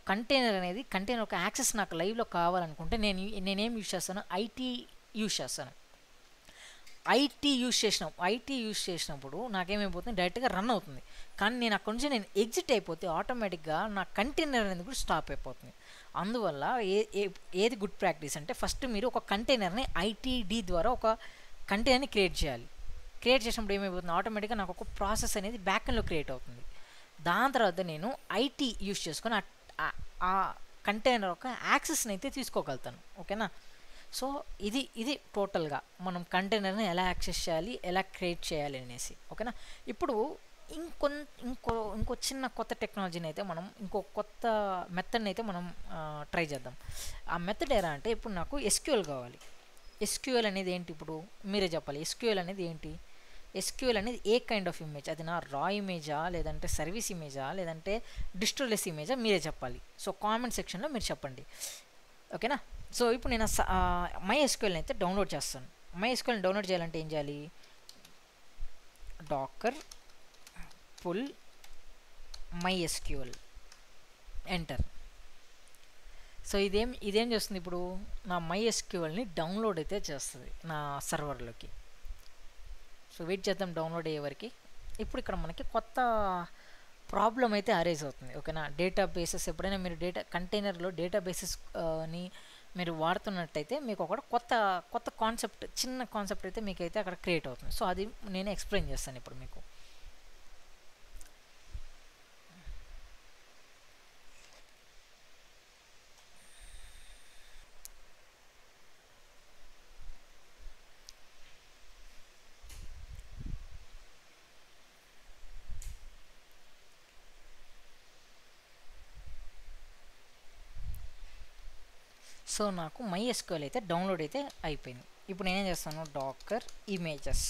Speaker 1: కంటైనర్ ఒక యాక్సెస్ నాకు లైవ్లో కావాలనుకుంటే నేనేం యూజ్ చేస్తాను, ఐటీ యూజ్ చేస్తాను. ఐటీ యూజ్ చేసినప్పుడు నాకేమైపోతుంది, డైరెక్ట్గా రన్ అవుతుంది. కానీ నేను అక్కడ నుంచి నేను ఎగ్జిట్ అయిపోతే ఆటోమేటిక్గా నా కంటైనర్ అనేది కూడా స్టాప్ అయిపోతుంది. అందువల్ల ఏది గుడ్ ప్రాక్టీస్ అంటే ఫస్ట్ మీరు ఒక కంటైనర్ని ఐటీడీ ద్వారా ఒక కంటైనర్ని క్రియేట్ చేయాలి. క్రియేట్ చేసినప్పుడు ఏమైపోతుంది, ఆటోమేటిక్గా నాకు ఒక ప్రాసెస్ అనేది బ్యాక్ ఎండ్లో క్రియేట్ అవుతుంది. దాని తర్వాత నేను ఐటీ యూజ్ చేసుకొని ఆ కంటైనర్ ఒక యాక్సెస్ని అయితే తీసుకోగలుగుతాను. ఓకేనా, సో ఇది టోటల్గా మనం కంటైనర్ని ఎలా యాక్సెస్ చేయాలి, ఎలా క్రియేట్ చేయాలి అనేసి. ఓకేనా, ఇప్పుడు ఇంకో చిన్న కొత్త టెక్నాలజీని అయితే మనం ఇంకో కొత్త మెథడ్ని అయితే మనం ట్రై చేద్దాం. ఆ మెథడ్ ఎలా అంటే ఇప్పుడు నాకు ఎస్క్యూఎల్ కావాలి. ఎస్క్యూఎల్ అనేది ఏంటి ఇప్పుడు మీరే చెప్పాలి. ఎస్క్యూఎల్ అనేది ఏంటి, ఎస్క్యూఎల్ అనేది ఏ కైండ్ ఆఫ్ ఇమేజ్, అది నా రా ఇమేజా లేదంటే సర్వీస్ ఇమేజా లేదంటే డిస్ట్రోలెస్ ఇమేజా మీరే చెప్పాలి. సో కామెంట్ సెక్షన్లో మీరు చెప్పండి. ఓకేనా, సో ఇప్పుడు నేను MySQLని అయితే డౌన్లోడ్ చేస్తాను. MySQLని డౌన్లోడ్ చేయాలంటే ఏం చేయాలి, docker pull MySQL enter. So ఇదేం చేస్తుంది, ఇప్పుడు నా MySQLని డౌన్లోడ్ అయితే చేస్తుంది నా సర్వర్లోకి. సో వెయిట్ చేద్దాం డౌన్లోడ్ అయ్యే వరకు. ఇప్పుడు ఇక్కడ మనకి కొత్త ప్రాబ్లం అయితే అరైజ్ అవుతుంది. ఓకేనా, డేటాబేసెస్ ఎప్పుడైనా మీరు కంటైనర్లో డేటాబేసెస్ని మీరు వాడుతున్నట్టయితే మీకు ఒక కొత్త కొత్త కాన్సెప్ట్, చిన్న కాన్సెప్ట్ అయితే మీకైతే అక్కడ క్రియేట్ అవుతుంది. సో అది నేను ఎక్స్ప్లెయిన్ చేస్తాను ఇప్పుడు మీకు. సో నాకు MySQL అయితే డౌన్లోడ్ అయితే అయిపోయింది. ఇప్పుడు నేనేం చేస్తాను, డాకర్ ఇమేజెస్,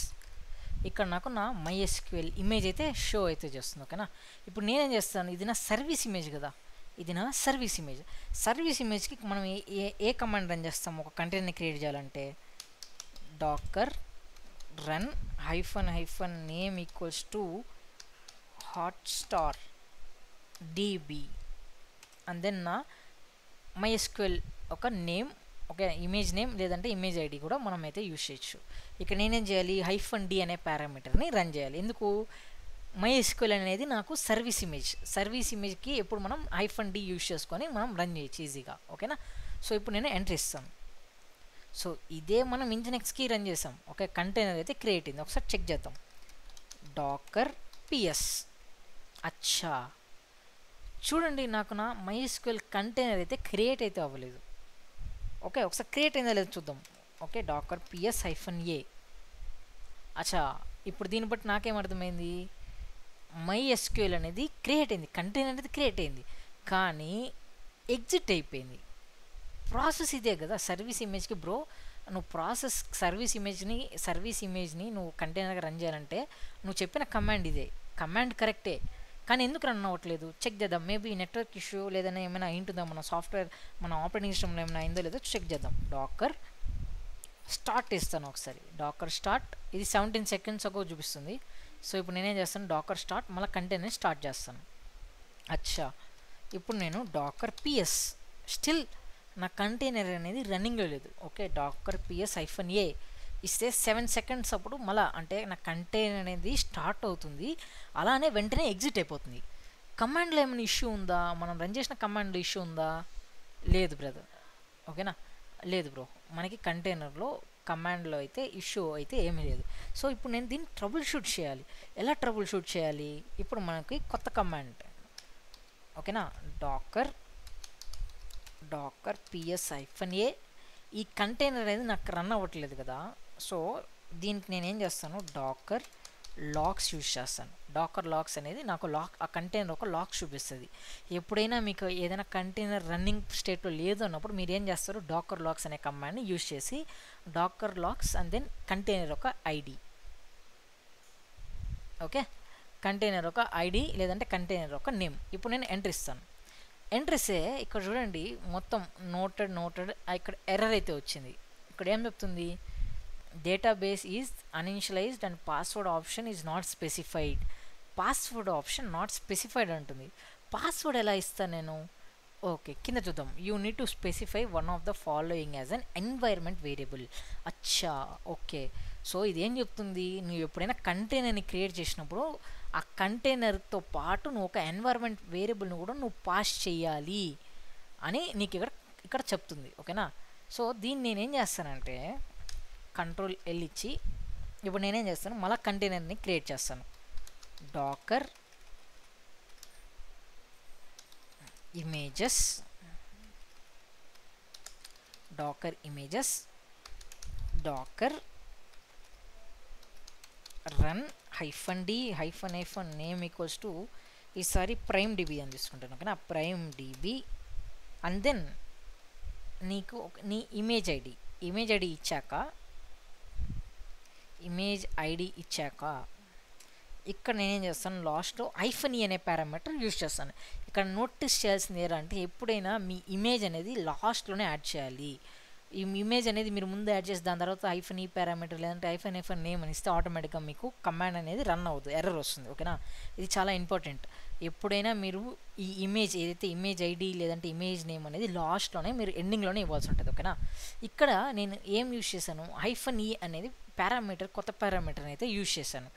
Speaker 1: ఇక్కడ నాకు నా MySQL ఇమేజ్ అయితే షో అయితే చేస్తుంది. ఓకేనా. ఇప్పుడు నేనేం చేస్తాను, ఇది నా సర్వీస్ ఇమేజ్ కదా, ఇది నా సర్వీస్ ఇమేజ్. సర్వీస్ ఇమేజ్కి మనం ఏ కమాండ్ రన్ చేస్తాం ఒక కంటైనర్ని క్రియేట్ చేయాలంటే, docker run hyphen name equals to Hotstar DB and then నా MySQL ఒక నేమ్, ఓకే, ఇమేజ్ నేమ్ లేదంటే ఇమేజ్ ఐడి కూడా మనం అయితే యూజ్ చేయొచ్చు. ఇక్కడ నేనేం చేయాలి, -d అనే పారామీటర్ని రన్ చేయాలి. ఎందుకు, MySQL అనేది నాకు సర్వీస్ ఇమేజ్కి ఎప్పుడు మనం -d యూజ్ చేసుకొని మనం రన్ చేయొచ్చు ఈజీగా. ఓకేనా. సో ఇప్పుడు నేను ఎంటర్ ఇస్తాను. సో ఇదే మనం ఇంజినెక్స్కి రన్ చేసాం. ఓకే, కంటైనర్ అయితే క్రియేట్ అయింది. ఒకసారి చెక్ చేద్దాం. డాకర్ ps, అచ్చా చూడండి, నాకు నా MySQL కంటైనర్ అయితే క్రియేట్ అయితే అవ్వలేదు. ఓకే, ఒకసారి క్రియేట్ అయిందా లేదు చూద్దాం. Okay, docker ps -a. అచ్చా, ఇప్పుడు దీన్ని బట్టి నాకేం అర్థమైంది, MySQL అనేది క్రియేట్ అయింది, కంటైనర్ అనేది క్రియేట్ అయింది, కానీ ఎగ్జిట్ అయిపోయింది. ప్రాసెస్ ఇదే కదా సర్వీస్ ఇమేజ్కి. బ్రో నువ్వు ప్రాసెస్ సర్వీస్ ఇమేజ్ని నువ్వు కంటైనర్గా రన్ చేయాలంటే నువ్వు చెప్పిన కమాండ్ ఇదే, కమాండ్ కరెక్టే, కానీ ఎందుకు రన్ అవ్వట్లేదు చెక్ చేద్దాం. మేబీ నెట్వర్క్ ఇష్యూ లేదన్నా ఏమైనా అయింటుందా, మన సాఫ్ట్వేర్ మన ఆపరేటింగ్ సిస్టమ్లో ఏమైనా అయిందో లేదో చెక్ చేద్దాం. డాకర్ స్టార్ట్ ఇస్తాను ఒకసారి. డాకర్ స్టార్ట్, ఇది 17 seconds అగో చూపిస్తుంది. సో ఇప్పుడు నేనేం చేస్తాను, డాకర్ స్టార్ట్, మళ్ళీ కంటైనర్ స్టార్ట్ చేస్తాను. అచ్చా, ఇప్పుడు నేను డాకర్ ps, స్టిల్ నా కంటైనర్ అనేది రన్నింగ్లో లేదు. ఓకే, డాకర్ ps -a ఇస్తే 7 seconds అప్పుడు మళ్ళీ అంటే నా కంటైనర్ అనేది స్టార్ట్ అవుతుంది, అలానే వెంటనే ఎగ్జిట్ అయిపోతుంది. కమాండ్లో ఏమైనా ఇష్యూ ఉందా, మనం రన్ చేసిన కమాండ్లో ఇష్యూ ఉందా, లేదు బ్రదర్. ఓకేనా, లేదు బ్రో, మనకి కంటైనర్లో కమాండ్లో అయితే ఇష్యూ అయితే ఏమీ లేదు. సో ఇప్పుడు నేను దీన్ని ట్రబుల్ షూట్ చేయాలి. ఎలా ట్రబుల్ షూట్ చేయాలి, ఇప్పుడు మనకి కొత్త కమాండ్. ఓకేనా, డాకర్ ps -a, ఈ కంటైనర్ అనేది నాకు రన్ అవ్వట్లేదు కదా. సో దీనికి నేనేం చేస్తాను, డాకర్ లాక్స్ యూజ్ చేస్తాను. డాకర్ లాక్స్ అనేది నాకు ఆ కంటైనర్ ఒక లాక్ చూపిస్తుంది. ఎప్పుడైనా మీకు ఏదైనా కంటైనర్ రన్నింగ్ స్టేట్లో లేదు అన్నప్పుడు మీరు ఏం చేస్తారు, డాకర్ లాక్స్ అనే కమాండ్ని యూజ్ చేసి docker logs and then container ఒక ఐడి. ఓకే, కంటైనర్ ఒక ఐడి లేదంటే కంటైనర్ ఒక నేమ్. ఇప్పుడు నేను ఎంటర్ ఇస్తాను. ఎంటర్ ఇస్తే ఇక్కడ చూడండి మొత్తం నోటెడ్ ఇక్కడ ఎర్రర్ అయితే వచ్చింది. ఇక్కడ ఏం చెప్తుంది, database is uninitialised and password option is not specified. Password option not specified అంటుంది. పాస్వర్డ్ ఎలా ఇస్తాను నేను, ఓకే కింద చూద్దాం. You need to specify one of the following as an environment variable. అచ్చా, ఓకే. సో ఇదేం చెప్తుంది, నువ్వు ఎప్పుడైనా కంటైనర్ని క్రియేట్ చేసినప్పుడు ఆ కంటైనర్తో పాటు నువ్వు ఒక ఎన్వైర్మెంట్ వేరియబుల్ని కూడా నువ్వు పాస్ చేయాలి అని నీకు ఇక్కడ చెప్తుంది. ఓకేనా. సో దీన్ని నేనేం చేస్తానంటే కంట్రోల్ ఎల్ ఇచ్చి ఇప్పుడు నేనేం చేస్తాను, మళ్ళీ కంటైనర్ని క్రియేట్ చేస్తాను. Docker images docker run -d name equals to ఈసారి ప్రైమ్ డిబి అని తీసుకుంటాను. ఓకేనా, ప్రైమ్ డిబి అండ్ దెన్ నీకు నీ ఇమేజ్ ఐడి ఇచ్చాక ఇక్కడ నేనేం చేస్తాను, లాస్ట్లో -e అనే పారామీటర్ యూజ్ చేస్తాను. ఇక్కడ నోటీస్ చేయాల్సింది ఏంటంటే ఎప్పుడైనా మీ ఇమేజ్ అనేది లాస్ట్లోనే యాడ్ చేయాలి. ఈ ఇమేజ్ అనేది మీరు ముందు యాడ్ చేసి దాని తర్వాత -e పారామీటర్ లేదంటే -f నేమ్ అని ఇస్తే ఆటోమేటిక్గా మీకు కమాండ్ అనేది రన్ అవుతుంది, ఎర్రర్ వస్తుంది. ఓకేనా, ఇది చాలా ఇంపార్టెంట్. ఎప్పుడైనా మీరు ఈ ఇమేజ్ ఏదైతే ఇమేజ్ ఐడి లేదంటే ఇమేజ్ నేమ్ అనేది లాస్ట్లోనే మీరు ఎండింగ్లోనే ఇవ్వాల్సి ఉంటుంది. ఓకేనా, ఇక్కడ నేను ఏం యూజ్ చేశాను, -e అనేది పారామీటర్, కొత్త పారామీటర్ అయితే యూజ్ చేశాను.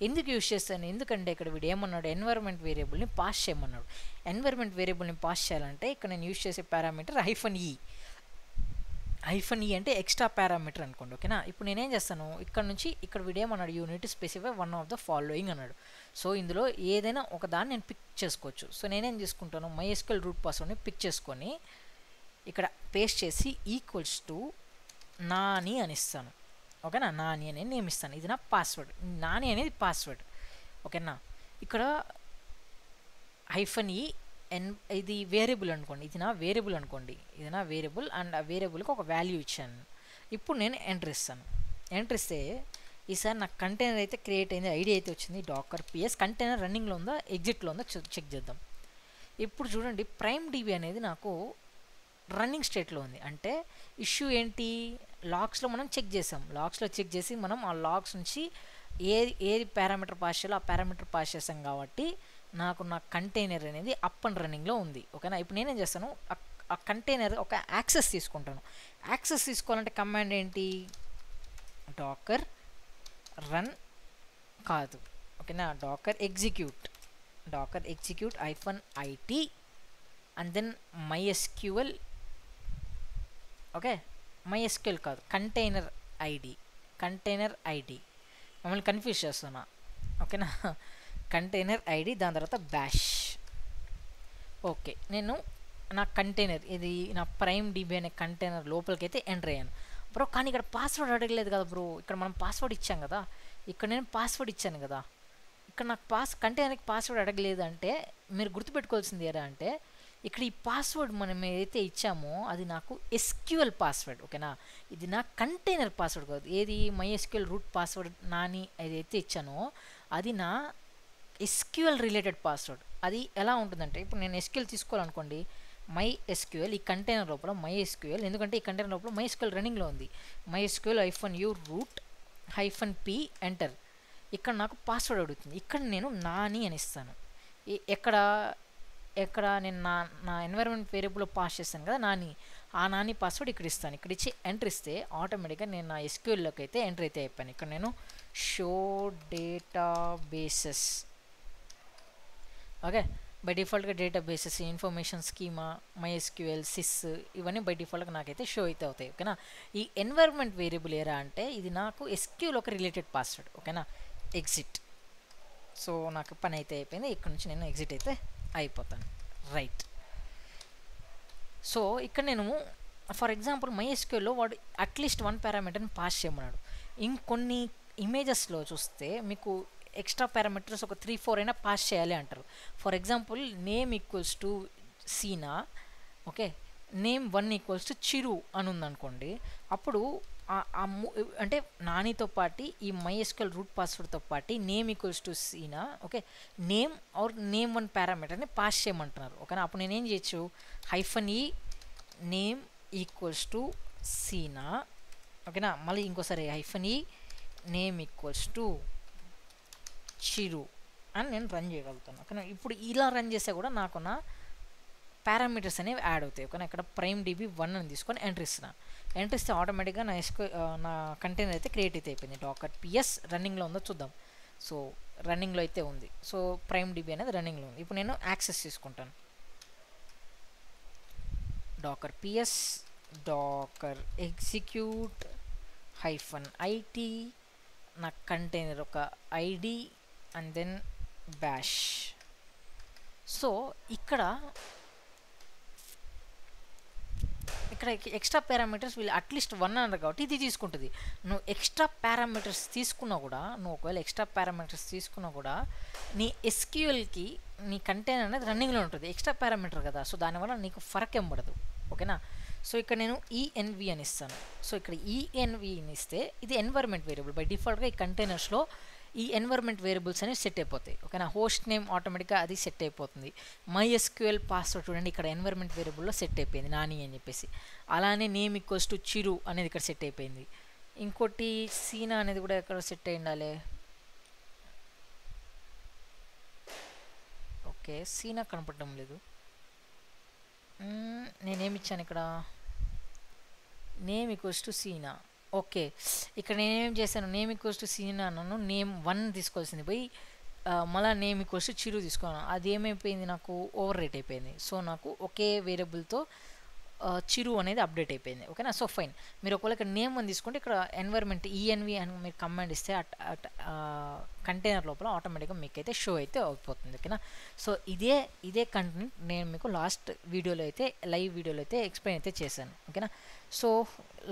Speaker 1: ఎందుకు యూజ్ చేస్తాను, ఎందుకంటే ఇక్కడ వీడు ఏమన్నాడు, ఎన్వైర్మెంట్ వేరియబుల్ని పాస్ చేయమన్నాడు. ఎన్వైర్మెంట్ వేరియబుల్ని పాస్ చేయాలంటే ఇక్కడ నేను యూజ్ చేసే పారామీటర్ -e. హైఫన్ ఈ అంటే ఎక్స్ట్రా పారామీటర్ అనుకోండి. ఓకేనా, ఇప్పుడు నేనేం చేస్తాను, ఇక్కడ నుంచి ఇక్కడ వీడేమన్నాడు, you need specify one of the following అన్నాడు. సో ఇందులో ఏదైనా ఒక దాన్ని నేను పిక్ చేసుకోవచ్చు. సో నేనేం చేసుకుంటాను, MySQL రూట్ పాస్వర్డ్ని పిక్ చేసుకొని ఇక్కడ పేస్ట్ చేసి ఈక్వల్స్ టు నాని అని ఇస్తాను. ఓకేనా, నాని అనేది నేమ్ ఇస్తాను. ఇది నా పాస్వర్డ్, నాని అనేది పాస్వర్డ్. ఓకేనా, ఇక్కడ హైఫన్ ఈ ఇది వేరియబుల్ అనుకోండి, ఇది నా వేరియబుల్ అనుకోండి, ఇది నా వేరియబుల్ అండ్ ఆ వేరియబుల్కి ఒక వాల్యూ ఇచ్చాను. ఇప్పుడు నేను ఎంటర్ ఇస్తాను. ఎంటర్ ఇస్తే ఈసారి నాకు కంటైనర్ అయితే క్రియేట్ అయింది, ఐడి అయితే వచ్చింది డాకర్ పిఎస్. కంటైనర్ రన్నింగ్లో ఉందా ఎగ్జిట్లో ఉందా చెక్ చేద్దాం. ఇప్పుడు చూడండి, ప్రైమ్ డిబి అనేది నాకు రన్నింగ్ స్టేట్లో ఉంది. అంటే ఇష్యూ ఏంటి, లాగ్స్లో మనం చెక్ చేసాం. లాగ్స్లో చెక్ చేసి మనం ఆ లాగ్స్ నుంచి ఏది పారామీటర్ పాస్ చేయాలో ఆ పారామీటర్ పాస్ చేసాం కాబట్టి నాకు నా కంటైనర్ అనేది అప్ అండ్ రన్నింగ్లో ఉంది. ఓకేనా, ఇప్పుడు నేనేం చేస్తాను, ఆ కంటైనర్ ఒక యాక్సెస్ తీసుకుంటాను. యాక్సెస్ తీసుకోవాలంటే కమాండ్ ఏంటి, డాకర్ రన్ కాదు, ఓకేనా, docker execute -it and then MySQL. Okay, MySQL కాదు, కంటైనర్ ఐడి మమ్మల్ని కన్ఫ్యూజ్ చేస్తున్నా. ఓకేనా, కంటైనర్ ఐడి, దాని తర్వాత బ్యాష్. ఓకే, నేను నా కంటైనర్ ఇది నా ప్రైమ్ డిబి అనే కంటైనర్ లోపలికి అయితే ఎంటర్ అయ్యాను బ్రో. కానీ ఇక్కడ పాస్వర్డ్ అడగలేదు కదా బ్రో, ఇక్కడ మనం పాస్వర్డ్ ఇచ్చాం కదా, ఇక్కడ నేను పాస్వర్డ్ ఇచ్చాను కదా, ఇక్కడ నాకు కంటైనర్కి పాస్వర్డ్ అడగలేదు. అంటే మీరు గుర్తుపెట్టుకోవాల్సింది ఏరా అంటే, ఇక్కడ ఈ పాస్వర్డ్ మనం ఏదైతే ఇచ్చామో అది నాకు SQL పాస్వర్డ్. ఓకేనా, ఇది నా కంటైనర్ పాస్వర్డ్ కాదు. ఏది MySQL రూట్ పాస్వర్డ్ నాని ఏదైతే ఇచ్చానో అది నా SQL రిలేటెడ్ పాస్వర్డ్. అది ఎలా ఉంటుందంటే, ఇప్పుడు నేను SQL తీసుకోవాలనుకోండి, MySQL ఈ కంటైనర్ లోపల MySQL, ఎందుకంటే ఈ కంటైనర్ లోపల MySQL రన్నింగ్లో ఉంది, MySQL -u root -p enter. ఇక్కడ నాకు పాస్వర్డ్ అడుగుతుంది. ఇక్కడ నేను నాని అని ఇస్తాను. ఎక్కడ నేను నా ఎన్వైరన్మెంట్ వేరియబుల్లో పాస్ చేస్తాను కదా నాని, ఆ నాని పాస్వర్డ్ ఇక్కడ ఇస్తాను. ఇక్కడ ఇచ్చి ఎంటర్ ఇస్తే ఆటోమేటిక్గా నేను నా SQLలోకి అయితే ఎంటర్ అయితే అయిపోయాను. ఇక్కడ నేను షో డేటాబేసెస్, ఓకే, బై డిఫాల్ట్గా databases, information schema, MySQL sys ఇవన్నీ బై డిఫాల్ట్గా నాకైతే షో అయితే అవుతాయి. ఓకేనా, ఈ ఎన్వైరన్మెంట్ వేరియబుల్ ఏరా అంటే ఇది నాకు SQL ఒక రిలేటెడ్ పాస్వర్డ్. ఓకేనా, ఎగ్జిట్. సో నాకు పని అయితే అయిపోయింది, ఇక్కడ నుంచి నేను ఎగ్జిట్ అయితే అయిపోతాను. రైట్, సో ఇక్కడ నేను ఫర్ ఎగ్జాంపుల్ MySQLలో వాడు అట్లీస్ట్ 1 పారామీటర్ని పాస్ చేయమన్నాడు. ఇంకొన్ని ఇమేజెస్లో చూస్తే మీకు ఎక్స్ట్రా పారామీటర్స్ ఒక 3-4 అయినా పాస్ చేయాలి అంటారు. For example name equals to Cena, okay, name 1 equals to Chiru అని ఉందనుకోండి, అప్పుడు అంటే నానితో పాటు ఈ MySQL రూట్ పాస్వర్డ్తో పాటు name equals to Cena, okay, name or name 1 పారామీటర్ని పాస్ చేయమంటున్నారు. ఓకేనా, అప్పుడు నేనేం చేయొచ్చు, -e name equals to Seena, ఓకేనా, మళ్ళీ ఇంకోసారి -e name equals to Chiru అని నేను రన్ చేయగలుగుతాను. ఓకేనా, ఇప్పుడు ఇలా రన్ చేస్తే కూడా నాకు నా పారామీటర్స్ అనేవి యాడ్ అవుతాయి. ఓకేనా, ఇక్కడ ప్రైమ్ డిబి 1 అని తీసుకొని ఎంటర్ ఇస్తున్నా. ఎంటర్ ఇస్తే ఆటోమేటిక్గా నా కంటైనర్ అయితే క్రియేట్ అయితే అయిపోయింది. డాకర్ పిఎస్ రన్నింగ్లో ఉందో చూద్దాం. సో రన్నింగ్లో అయితే ఉంది. సో ప్రైమ్ డిబి అనేది రన్నింగ్లో ఉంది. ఇప్పుడు నేను యాక్సెస్ తీసుకుంటాను. Docker PS Docker execute -it నా కంటైనర్ ఒక ID and then bash. So ఇక్కడ ఎక్స్ట్రా పారామీటర్స్ వీళ్ళు అట్లీస్ట్ 1 అన్నారు కాబట్టి ఇది తీసుకుంటుంది. నువ్వు ఎక్స్ట్రా పారామీటర్స్ తీసుకున్నా కూడా, ఒకవేళ ఎక్స్ట్రా పారామీటర్స్ తీసుకున్నా కూడా నీ SQLకి నీ కంటైనర్ అనేది రన్నింగ్లో ఉంటుంది. ఎక్స్ట్రా పారామీటర్ కదా, సో దానివల్ల నీకు ఫరక్ ఏం పడదు. ఓకేనా, సో ఇక్కడ నేను env అని ఇస్తాను. సో ఇక్కడ env అని ఇస్తే ఇది ఎన్వైరన్మెంట్ వేరియబుల్. బై డిఫాల్ట్గా ఈ కంటైనర్స్లో ఈ ఎన్వైరన్మెంట్ వేరియబుల్స్ అనేవి సెట్ అయిపోతాయి. ఓకేనా, హోస్ట్ నేమ్ ఆటోమేటిక్గా అది సెట్ అయిపోతుంది. MySQL పాస్వర్డ్ చూడండి, ఇక్కడ ఎన్వైరన్మెంట్ వేరియబుల్లో సెట్ అయిపోయింది నాని అని చెప్పేసి. అలానే నేమ్ ఈక్వల్స్ టు చిరు అనేది ఇక్కడ సెట్ అయిపోయింది. ఇంకోటి సీనా అనేది కూడా ఎక్కడ సెట్ అయి ఉండాలి. ఓకే, సీనా కనపడడం లేదు. నేనేమిచ్చాను ఇక్కడ, name equals to Cena. Okay, ఇక్కడ నేనేం చేశాను, నేమ్ ఈక్వల్స్ టు సీనా అన్నాను, నేమ్ 1 తీసుకోవాల్సింది పోయి మళ్ళీ నేమ్ ఈక్వల్స్ టు చిరు తీసుకున్నాను. అది ఏమైపోయింది, నాకు ఓవర్ రేట్ అయిపోయింది. సో నాకు ఒకే వేరియబుల్తో చిరు అనేది అప్డేట్ అయిపోయింది. ఓకేనా. So fine. మీరు ఒకవేళ ఇక్కడ నేమ్ అని తీసుకుంటే ఇక్కడ ఎన్వైర్మెంట్ ఈఎన్వి అని మీరు కమాండ్ ఇస్తే కంటైనర్ లోపల ఆటోమేటిక్గా మీకైతే షో అయితే అయిపోతుంది. ఓకేనా. సో ఇదే కంటెంట్ నేను మీకు లాస్ట్ వీడియోలో అయితే లైవ్ వీడియోలో అయితే ఎక్స్ప్లెయిన్ అయితే చేశాను. ఓకేనా. సో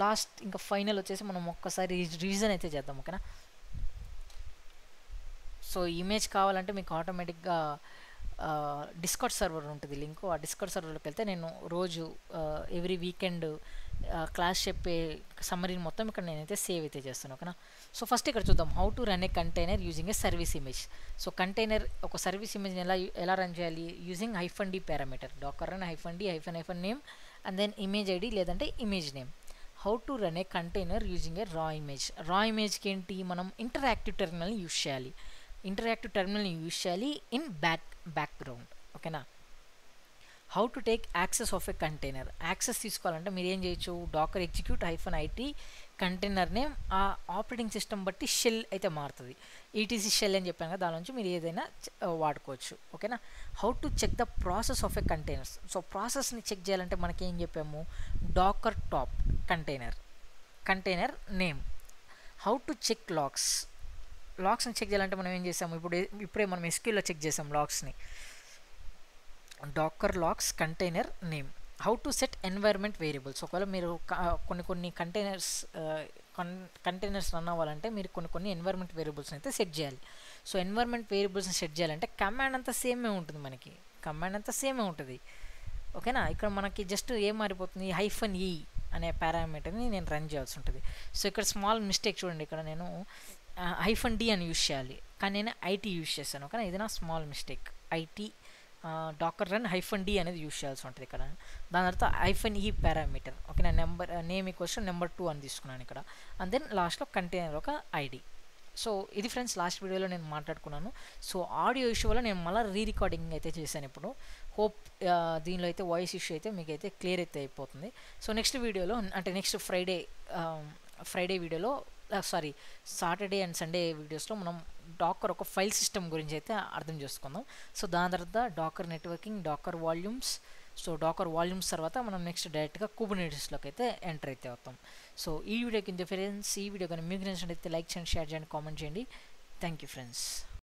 Speaker 1: లాస్ట్ ఇంకా ఫైనల్ వచ్చేసి మనం ఒక్కసారి రీజన్ అయితే చేద్దాం. ఓకేనా. సో ఇమేజ్ కావాలంటే మీకు ఆటోమేటిక్గా డిస్కార్డ్ సర్వర్ ఉంటుంది లింక్. ఆ డిస్కార్డ్ సర్వర్లోకి వెళ్తే నేను రోజు ఎవ్రీ వీకెండ్ క్లాస్ చెప్పే సమ్మరీని మొత్తం ఇక్కడ నేనైతే సేవ్ అయితే చేస్తాను. ఓకేనా. సో ఫస్ట్ ఇక్కడ చూద్దాం how to run a container using a service image. So container ఒక సర్వీస్ ఇమేజ్ని ఎలా రన్ చేయాలి using -d parameter. Docker run -d name and then image ID లేదంటే image name. How to run a container using a raw image. Raw ఇమేజ్కి ఏంటి, మనం ఇంటరాక్టివ్ టెర్మినల్ని యూజ్ చేయాలి. ఇంటరాక్టివ్ టెర్మినల్ని యూజ్ చేయాలి ఇన్ బ్యాక్గ్రౌండ్. ఓకేనా. How to take access of a container. Access తీసుకోవాలంటే మీరు ఏం చేయొచ్చు, Docker execute -it container name ఆ ఆపరేటింగ్ సిస్టమ్ బట్టి షెల్ అయితే మారుతుంది. ఈటీసీ షెల్ అని చెప్పాను కదా, దాని నుంచి మీరు ఏదైనా వాడుకోవచ్చు. ఓకేనా. How to check the process of a containers. So ప్రాసెస్ని చెక్ చేయాలంటే మనకి ఏం చెప్పాము, Docker top container name. How to check లాగ్స్ని చెక్ చేయాలంటే మనం ఏం చేసాము, ఇప్పుడే మనం SQLలో చెక్ చేసాం లాగ్స్ని. Docker logs container name. How to set environment variables. ఒకవేళ మీరు కొన్ని కంటైనర్స్ రన్ అవ్వాలంటే మీరు కొన్ని ఎన్వైర్మెంట్ వేరియబుల్స్ని అయితే సెట్ చేయాలి. సో ఎన్వైర్మెంట్ వేరియబుల్స్ని సెట్ చేయాలంటే కమాండ్ అంతా సేమే ఉంటుంది. ఓకేనా. ఇక్కడ మనకి జస్ట్ ఏం మారిపోతుంది, -e అనే పారామీటర్ని నేను రన్ చేయాల్సి ఉంటుంది. సో ఇక్కడ స్మాల్ మిస్టేక్ చూడండి, ఇక్కడ నేను -d అని యూజ్ చేయాలి కానీ నేను IT యూజ్ చేశాను. ఓకేనా. ఇది నా small mistake. IT Docker run -d అనేది యూజ్ చేయాల్సి ఉంటుంది ఇక్కడ. దాని తర్వాత -e పారామీటర్. ఓకేనా. నేమ్ ఈక్వల్స్ నెంబర్ 2 అని తీసుకున్నాను ఇక్కడ. అండ్ దెన్ లాస్ట్లో కంటైనర్ ఒక ID. సో ఇది ఫ్రెండ్స్ లాస్ట్ వీడియోలో నేను మాట్లాడుకున్నాను. సో ఆడియో ఇష్యూ వల్ల నేను మళ్ళీ రికార్డింగ్ అయితే చేశాను ఇప్పుడు. హోప్ దీనిలో అయితే వాయిస్ ఇష్యూ అయితే మీకు అయితే క్లియర్ అయితే అయిపోతుంది. సో నెక్స్ట్ వీడియోలో అంటే నెక్స్ట్ ఫ్రైడే వీడియోలో సాటర్డే అండ్ సండే వీడియోస్లో మనం డాకర్ ఒక ఫైల్ సిస్టమ్ గురించి అయితే అర్థం చేసుకుందాం. సో దాని తర్వాత Docker networking, Docker volumes. So Docker volumes తర్వాత మనం నెక్స్ట్ డైరెక్ట్గా కుబర్నెటిస్లోకి అయితే ఎంటర్ అయితే అవుతాం. సో ఈ వీడియోకి ఫ్రెండ్స్, ఈ వీడియో కానీ మీకు నచ్చినట్లయితే లైక్ చేయండి, షేర్ చేయండి, కామెంట్ చేయండి. Thank you friends.